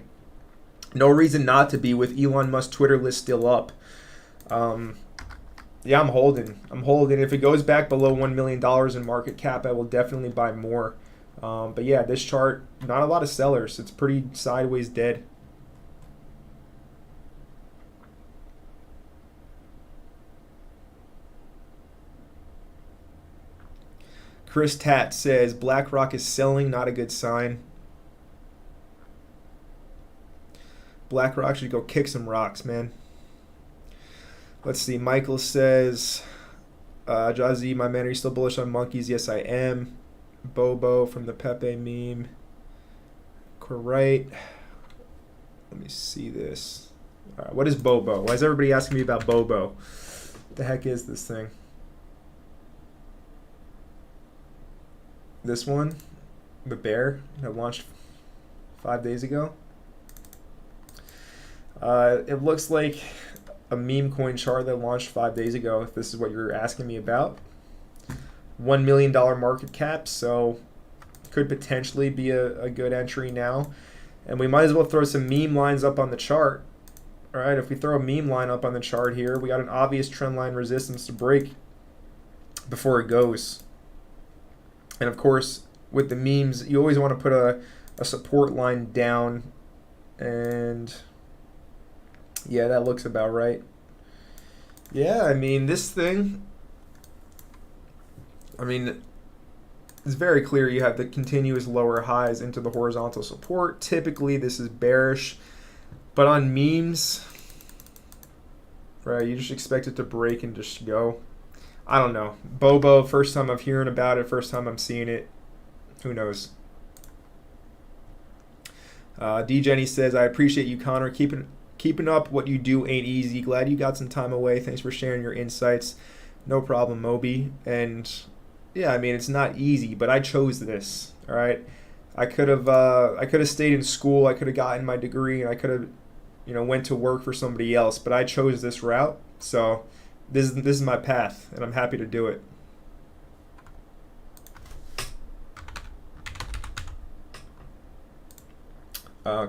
No reason not to be with Elon Musk's Twitter list still up. Yeah, I'm holding. If it goes back below $1 million in market cap, I will definitely buy more. But yeah, this chart, not a lot of sellers. It's pretty sideways dead. Chris Tat says, BlackRock is selling, not a good sign. BlackRock should go kick some rocks, man. Let's see. Michael says, Jazzy, my man, are you still bullish on Monkeys? Yes, I am. Bobo from the Pepe meme. Correct. Let me see this. All right, what is Bobo? Why is everybody asking me about Bobo? What the heck is this thing? This one? The bear that launched 5 days ago? It looks like a meme coin chart that launched 5 days ago, if this is what you're asking me about. $1 million market cap, so could potentially be a good entry now. And we might as well throw some meme lines up on the chart. All right, if we throw a meme line up on the chart here, we got an obvious trend line resistance to break before it goes. And of course, with the memes, you always want to put a support line down, and yeah, that looks about right. Yeah, I mean, this thing, I mean, it's very clear you have the continuous lower highs into the horizontal support. Typically, this is bearish, but on memes, right, you just expect it to break and just go. I don't know. Bobo, first time I'm hearing about it, first time I'm seeing it. Who knows? D. Jenny says, I appreciate you, Connor. Keeping up what you do ain't easy. Glad you got some time away. Thanks for sharing your insights. No problem, Moby. And yeah, I mean, it's not easy, but I chose this. All right, I could have stayed in school. I could have gotten my degree, and I could have, went to work for somebody else. But I chose this route, so this is my path, and I'm happy to do it.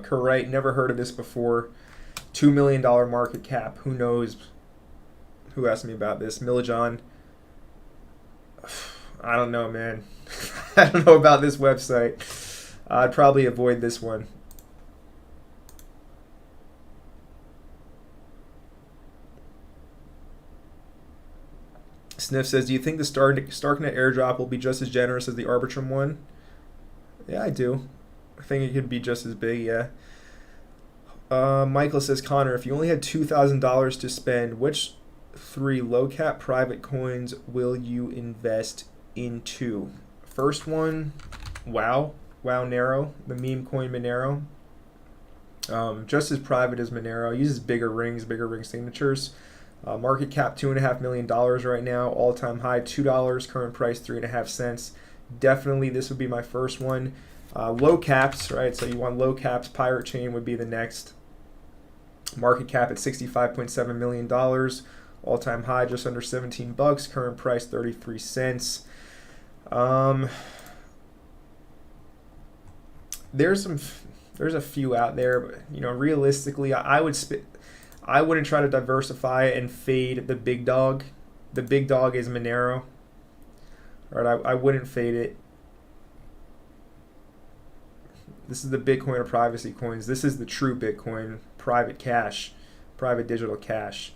Correct. Never heard of this before. $2 million market cap. Who knows? Who asked me about this? Millijon. I don't know, man. I don't know about this website. I'd probably avoid this one. Sniff says, do you think the Starknet airdrop will be just as generous as the Arbitrum one? Yeah, I do. I think it could be just as big, yeah. Michael says, Connor, if you only had $2,000 to spend, which 3 low cap private coins will you invest into? First one, Wow Nero, the meme coin Monero. Just as private as Monero, uses bigger ring signatures. Market cap $2.5 million right now, all-time high $2, current price 3.5 cents. Definitely this would be my first one. Low caps, right? So you want low caps. Pirate Chain would be the next. Market cap at $65.7 million. All-time high just under $17. Current price 33 cents. There's a few out there, but realistically, I wouldn't try to diversify and fade the big dog. The big dog is Monero. All right, I wouldn't fade it. This is the Bitcoin of privacy coins. This is the true Bitcoin, private cash, private digital cash.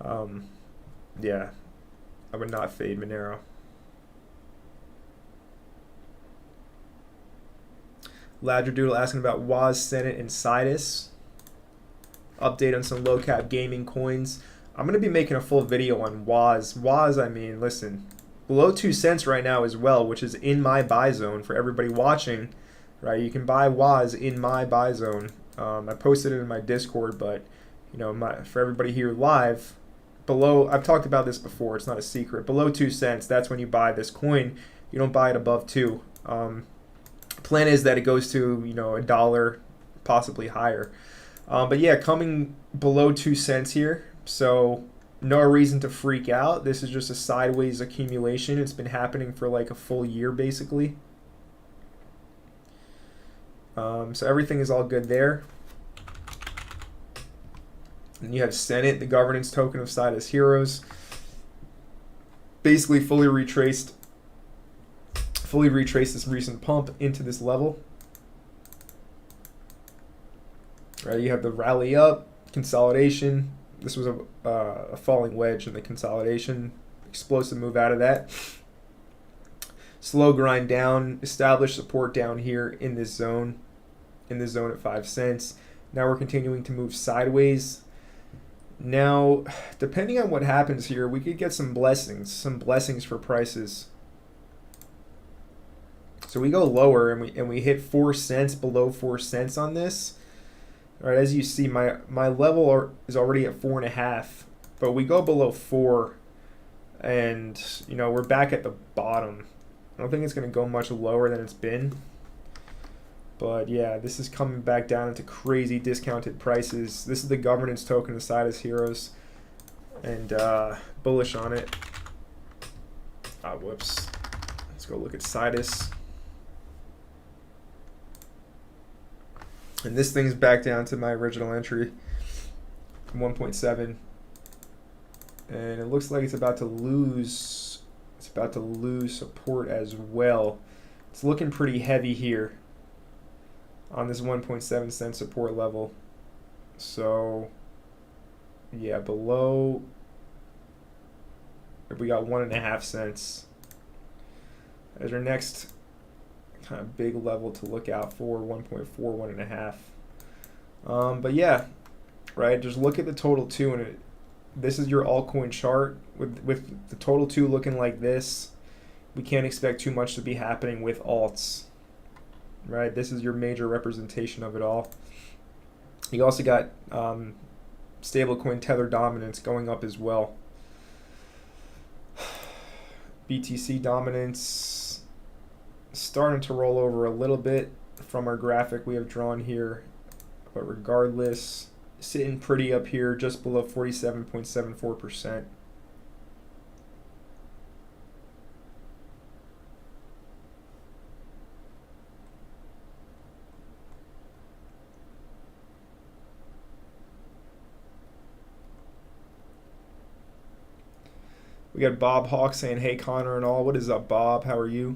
Yeah, I would not fade Monero. Ladradoodle asking about Waz, Senate, and Sidus. Update on some low cap gaming coins. I'm going to be making a full video on Waz. Waz, I mean, listen, below 2 cents right now as well, which is in my buy zone for everybody watching. Right, you can buy Waz in my buy zone. I posted it in my Discord, but for everybody here live, below, I've talked about this before. It's not a secret. Below 2 cents, that's when you buy this coin. You don't buy it above 2. Plan is that it goes to $1, possibly higher. But yeah, coming below 2 cents here, so no reason to freak out. This is just a sideways accumulation. It's been happening for like a full year basically. So everything is all good there. And you have Senate, the governance token of Sidus Heroes. Basically fully retraced this recent pump into this level. Right, you have the rally up, consolidation. This was a falling wedge in the consolidation. Explosive move out of that. Slow grind down, establish support down here in this zone at 5 cents. Now we're continuing to move sideways. Now, depending on what happens here, we could get some blessings for prices. So we go lower and we hit 4 cents, below 4 cents on this. All right, as you see, my level is already at 4.5, but we go below 4, and we're back at the bottom. I don't think it's going to go much lower than it's been. But yeah, this is coming back down into crazy discounted prices. This is the governance token of Sidus Heroes, and bullish on it. Whoops. Let's go look at Sidus. And this thing's back down to my original entry, 1.7. And it looks like it's about to lose. It's about to lose support as well. It's looking pretty heavy here. on this 1.7 cent support level. So yeah, below, we got 1.5 cents as our next kind of big level to look out for. 1.4, 1.5. But yeah, right, just look at the total two, and this is your altcoin chart with the total two looking like this. We can't expect too much to be happening with alts, right? This is your major representation of it all. You also got stablecoin tether dominance going up as well. BTC dominance starting to roll over a little bit from our graphic we have drawn here, but regardless, sitting pretty up here just below 47.74%. We got Bob Hawk saying, hey, Connor and all. What is up, Bob? How are you?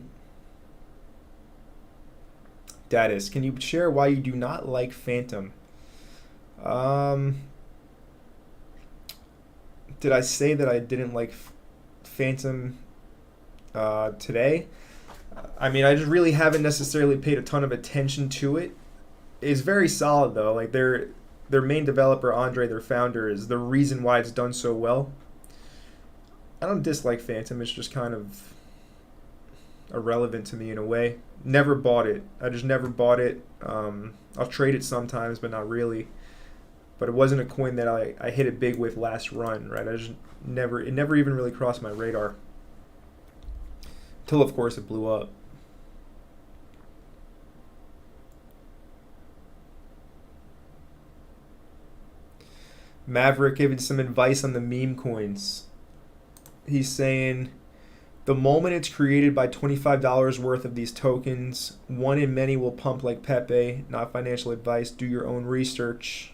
Dadis, can you share why you do not like Phantom? Did I say that I didn't like Phantom today? I mean, I just really haven't necessarily paid a ton of attention to it. It's very solid, though. Like, their main developer, Andre, their founder, is the reason why it's done so well. I don't dislike Phantom. It's just kind of irrelevant to me in a way. Never bought it. I just never bought it. I'll trade it sometimes, but not really. But it wasn't a coin that I hit it big with last run, right? It never even really crossed my radar. Till, of course, it blew up. Maverick giving some advice on the meme coins. He's saying, the moment it's created by $25 worth of these tokens, one in many will pump like Pepe. Not financial advice. Do your own research.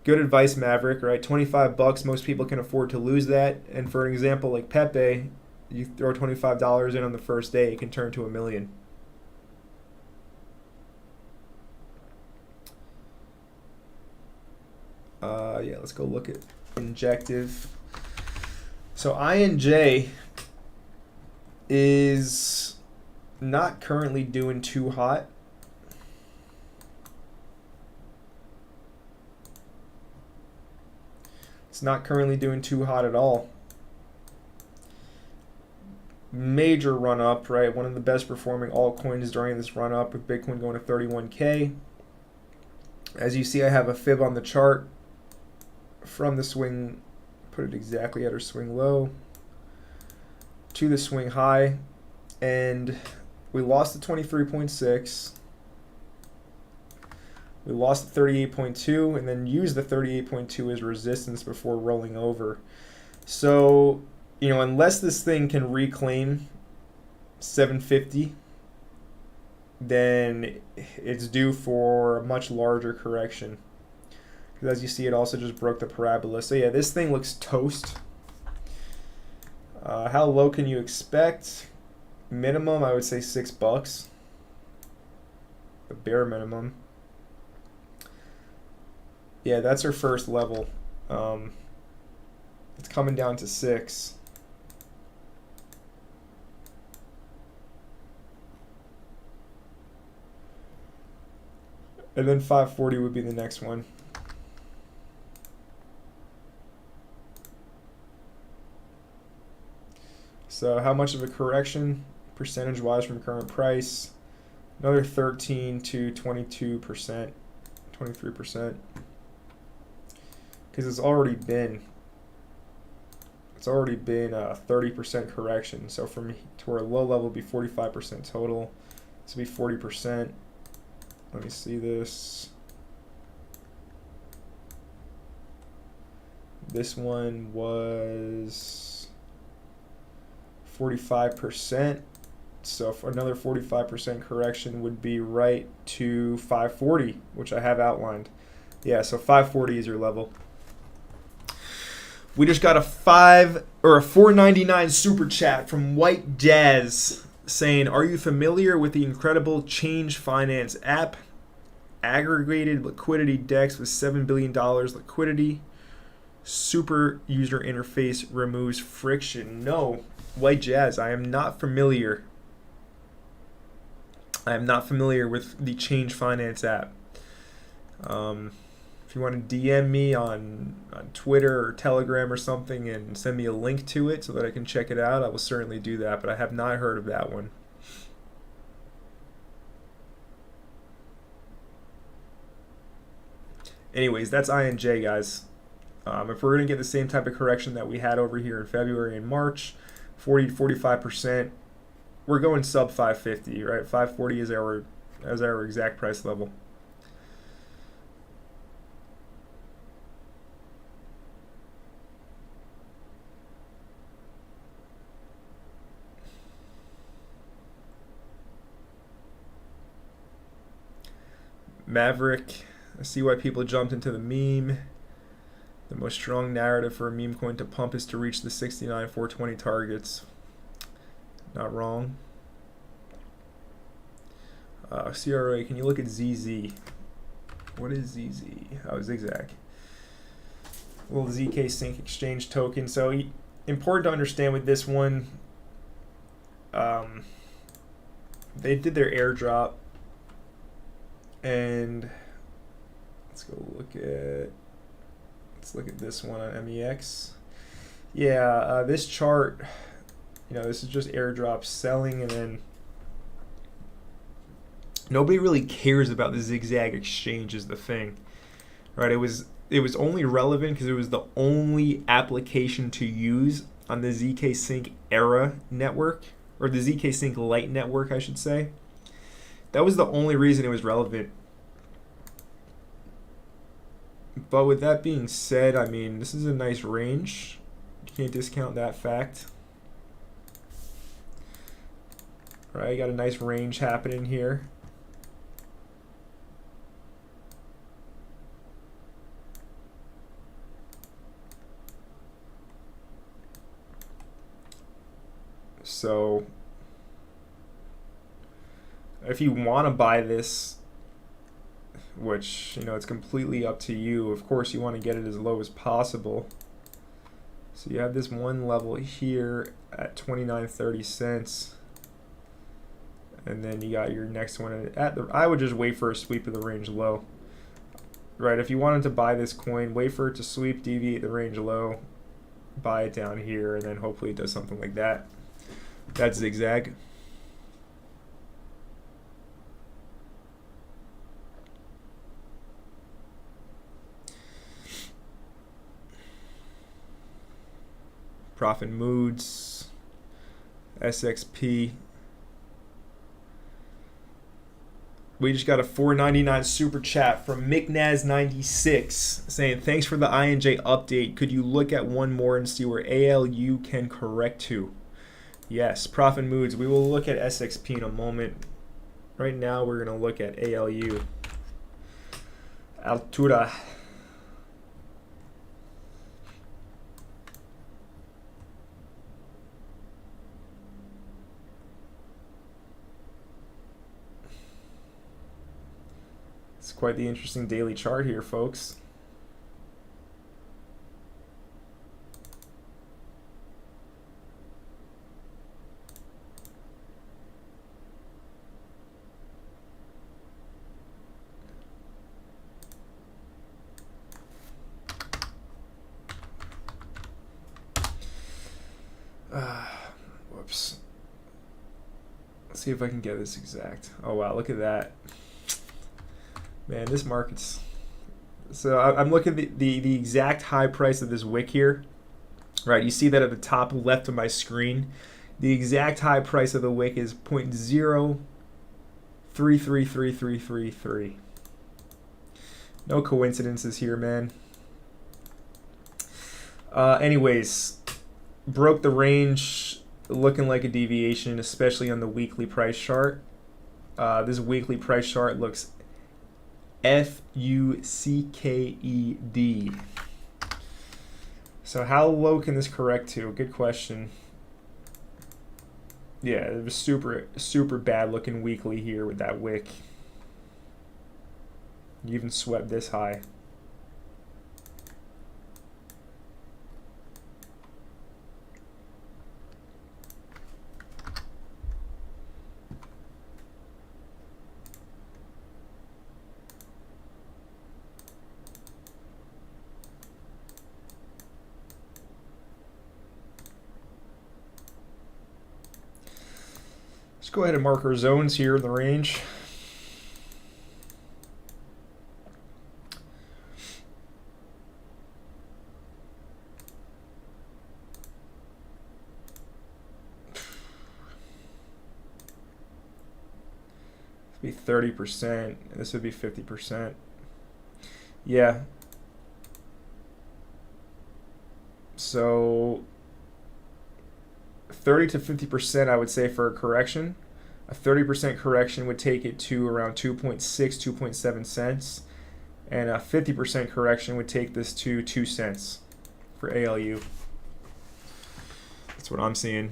Good advice, Maverick, right? 25 bucks, most people can afford to lose that. And for an example, like Pepe, you throw $25 in on the first day, it can turn to $1 million. Yeah, let's go look at Injective. So INJ is not currently doing too hot. It's not currently doing too hot at all. Major run up, right? One of the best performing altcoins during this run up, with Bitcoin going to 31K. As you see, I have a fib on the chart from the swing, put it exactly at our swing low to the swing high, and we lost the 23.6. We lost the 38.2 and then used the 38.2 as resistance before rolling over. So, you know, unless this thing can reclaim 750, then it's due for a much larger correction. Because as you see, it also just broke the parabola. So yeah, this thing looks toast. How low can you expect? Minimum, I would say $6. The bare minimum. Yeah, that's our first level. It's coming down to 6. And then 540 would be the next one. So how much of a correction percentage-wise from current price? Another 13 to 22%, 23%. Because it's already been a 30% correction. So from to our low level be 45% total. This will be 40%. Let me see this. This one was 45%. So for another 45% correction would be right to 540, which I have outlined. Yeah, so 540 is your level. We just got a $4.99 super chat from White Jazz. saying, are you familiar with the incredible Change Finance app? Aggregated liquidity DEX with $7 billion liquidity. Super user interface removes friction. No, White Jazz, I am not familiar. I am not familiar with the Change Finance app. If you want to DM me on Twitter or Telegram or something and send me a link to it so that I can check it out, I will certainly do that, but I have not heard of that one. Anyways, that's INJ, guys. If we're going to get the same type of correction that we had over here in February and March, 40 to 45%, we're going sub 550, right? 540 is our exact price level. Maverick, I see why people jumped into the meme. The most strong narrative for a meme coin to pump is to reach the 69,420 targets. Not wrong. CRA, can you look at ZZ? What is ZZ? Oh, Zigzag. Little ZK Sync exchange token. So important to understand with this one, they did their airdrop, and let's look at this one on MEX. Yeah, this chart, this is just airdrop selling, and then nobody really cares about the Zigzag exchange is the thing, right? It was only relevant because it was the only application to use on the ZK Sync era network, or the ZK Sync Lite network, I should say. That was the only reason it was relevant. But with that being said, I mean, this is a nice range. You can't discount that fact. Right, you got a nice range happening here. So if you want to buy this, which, it's completely up to you. Of course, you want to get it as low as possible. So you have this one level here at 29.30 cents. And then you got your next one I would just wait for a sweep of the range low. Right, if you wanted to buy this coin, wait for it to sweep, deviate the range low, buy it down here, and then hopefully it does something like that. That's Zigzag. Profit Moods, SXP. We just got a $4.99 super chat from McNaz96 saying, thanks for the INJ update. Could you look at one more and see where ALU can correct to? Yes, Profit Moods. We will look at SXP in a moment. Right now, we're going to look at ALU. Altura. It's quite the interesting daily chart here, folks. Whoops. Let's see if I can get this exact. Oh, wow, look at that. Man, this market's... So I'm looking at the exact high price of this wick here. Right, you see that at the top left of my screen. The exact high price of the wick is 0.03333333. No coincidences here, man. Anyways, broke the range, looking like a deviation, especially on the weekly price chart. This weekly price chart looks FUCKED. So how low can this correct to? Good question. Yeah, it was super bad looking weekly here with that wick. You even swept this high. Let's go ahead and mark our zones here in the range. Be 30%, and this would be 50%. Yeah. So 30 to 50%, I would say, for a correction. A 30% correction would take it to around 2.6, 2.7 cents. And a 50% correction would take this to 2 cents for ALU. That's what I'm seeing.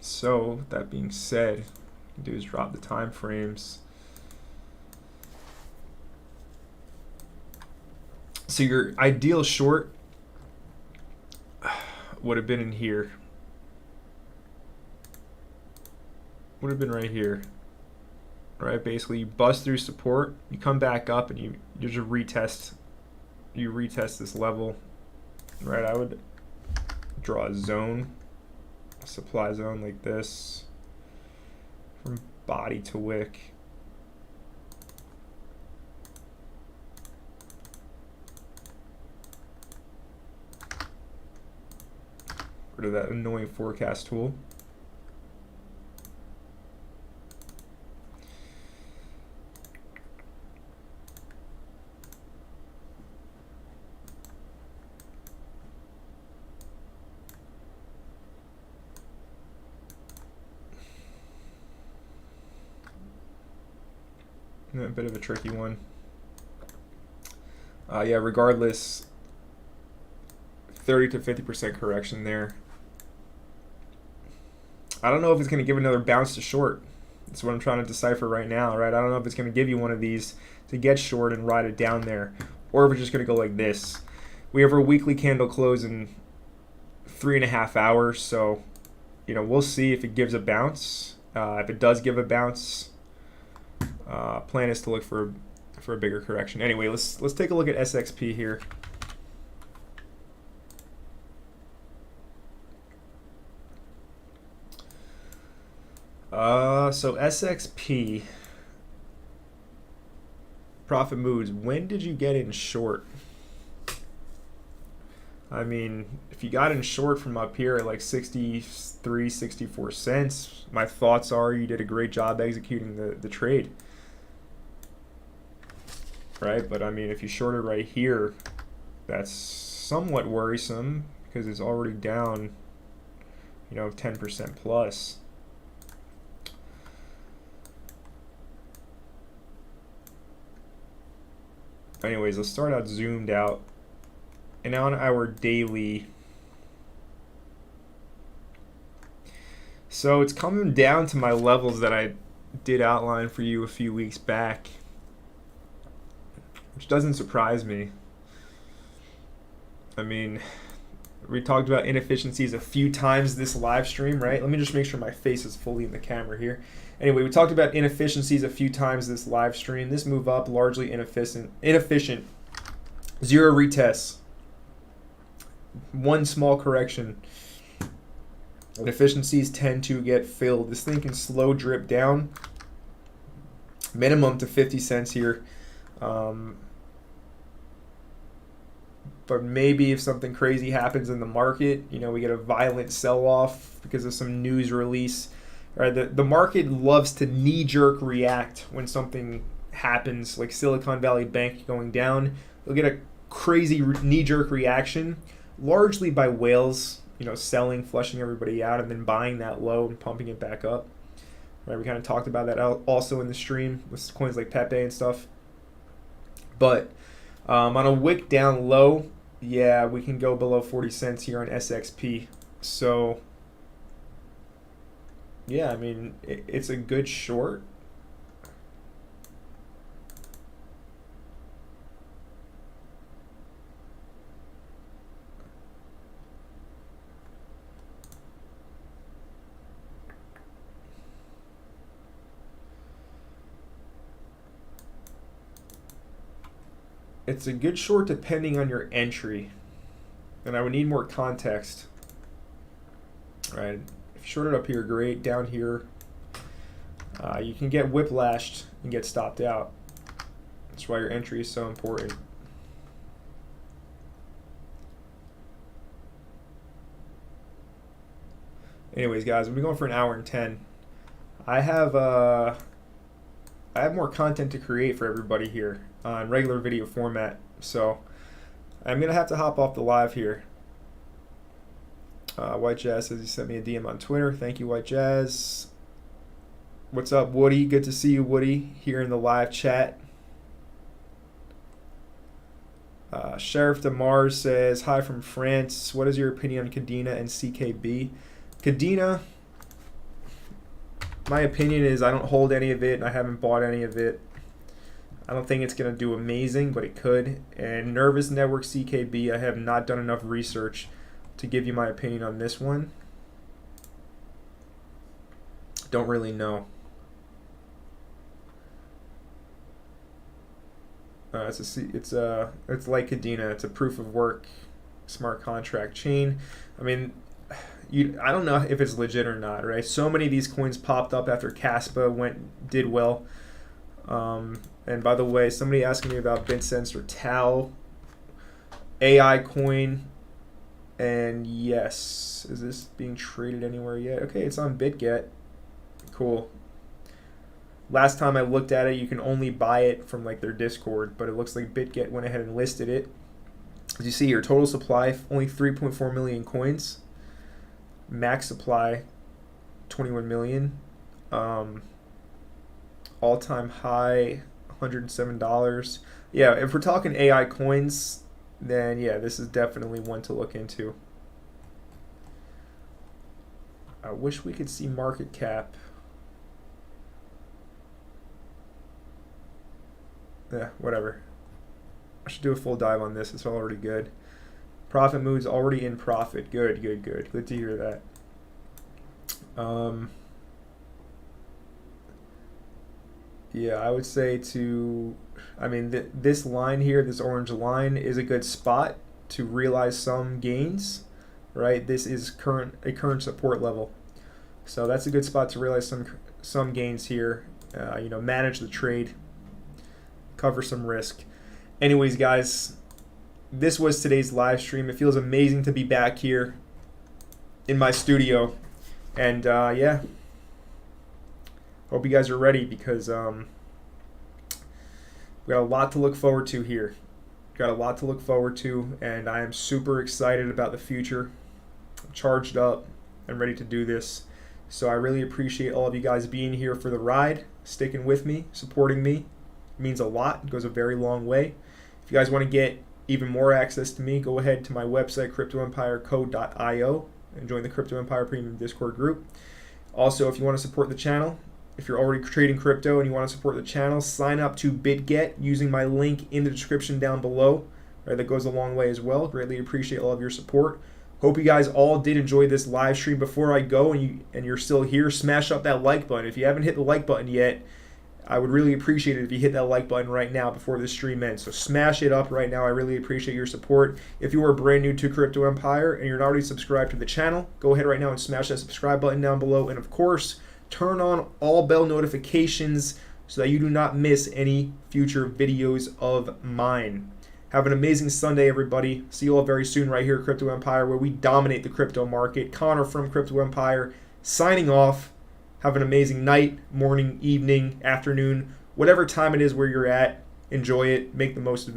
So that being said, what I can do is drop the time frames. So your ideal short would have been in here. Would have been right here. Right? Basically, you bust through support, you come back up, and you just retest. You retest this level. Right? I would draw a zone, a supply zone like this, from body to wick. Rid of that annoying forecast tool. A bit of a tricky one. Yeah, regardless, 30 to 50% correction there. I don't know if it's going to give another bounce to short. That's what I'm trying to decipher right now, right? I don't know if it's going to give you one of these to get short and ride it down there, or if it's just going to go like this. We have our weekly candle close in 3.5 hours, so we'll see if it gives a bounce. If it does give a bounce, plan is to look for a bigger correction. Anyway, let's take a look at SXP here. So SXP profit moves. When did you get in short? I mean, if you got in short from up here at like 63, 64 cents, my thoughts are you did a great job executing the trade. Right? But I mean, if you shorted right here, that's somewhat worrisome because it's already down, 10% plus. Anyways, let's start out zoomed out. And on our daily, so it's coming down to my levels that I did outline for you a few weeks back, which doesn't surprise me. I mean, we talked about inefficiencies a few times this live stream, right? Let me just make sure my face is fully in the camera here. Anyway, we talked about inefficiencies a few times this live stream. This move up, largely inefficient. Zero retests. One small correction. Inefficiencies tend to get filled. This thing can slow drip down. Minimum to 50 cents here. But maybe if something crazy happens in the market, we get a violent sell-off because of some news release. Right? The market loves to knee-jerk react when something happens, like Silicon Valley Bank going down. You'll get a crazy knee-jerk reaction, largely by whales, selling, flushing everybody out, and then buying that low and pumping it back up. Right? We kind of talked about that also in the stream with coins like Pepe and stuff. But on a wick down low, Yeah, we can go below 40 cents here on SXP. So, yeah, I mean, it's a good short. It's a good short depending on your entry. And I would need more context. All right, if you short it up here, great. Down here, you can get whiplashed and get stopped out. That's why your entry is so important. Anyways, guys, we'll be going for an hour and 10. I have more content to create for everybody here on regular video format, so I'm gonna have to hop off the live here. White Jazz says he sent me a DM on Twitter. Thank you, White Jazz. What's up, Woody? Good to see you, Woody, here in the live chat. Sheriff DeMars says, hi from France. What is your opinion on Cadena and CKB? Cadena, my opinion is I don't hold any of it, and I haven't bought any of it. I don't think it's going to do amazing, but it could. And Nervous Network CKB, I have not done enough research to give you my opinion on this one. Don't really know. It's like Cadena. It's a proof of work smart contract chain. I mean, I don't know if it's legit or not, right? So many of these coins popped up after Caspa did well. And by the way, somebody asking me about BitSense or Tau, AI coin, and yes, is this being traded anywhere yet? Okay, it's on Bitget. Cool. Last time I looked at it, you can only buy it from like their Discord, but it looks like Bitget went ahead and listed it. As you see here, total supply only 3.4 million coins. Max supply 21 million. All-time high $107. Yeah, if we're talking AI coins, then yeah, this is definitely one to look into. I wish we could see market cap. Yeah, whatever. I should do a full dive on this. It's already good. Profit moves already in profit. Good, good, good. Good to hear that. Yeah, I would say this line here, this orange line, is a good spot to realize some gains, right? This is a current support level. So that's a good spot to realize some gains here. Manage the trade, cover some risk. Anyways, guys, this was today's live stream. It feels amazing to be back here in my studio. And yeah, hope you guys are ready because we got a lot to look forward to here. Got a lot to look forward to, and I am super excited about the future. I'm charged up and ready to do this. So I really appreciate all of you guys being here for the ride, sticking with me, supporting me. It means a lot. It goes a very long way. If you guys want to get even more access to me, go ahead to my website, cryptoempirecode.io, and join the Crypto Empire Premium Discord group. Also, if you want to support the channel, if you're already trading crypto and you want to support the channel, sign up to Bitget using my link in the description down below. Right, that goes a long way as well. Greatly appreciate all of your support. Hope you guys all did enjoy this live stream. Before I go and you're still here, smash up that like button. If you haven't hit the like button yet, I would really appreciate it if you hit that like button right now before this stream ends. So smash it up right now. I really appreciate your support. If you are brand new to Crypto Empire and you're not already subscribed to the channel, go ahead right now and smash that subscribe button down below. And of course, turn on all bell notifications so that you do not miss any future videos of mine. Have an amazing Sunday, everybody. See you all very soon right here at Crypto Empire, where we dominate the crypto market. Connor from Crypto Empire signing off. Have an amazing night, morning, evening, afternoon, whatever time it is where you're at. Enjoy it. Make the most of it.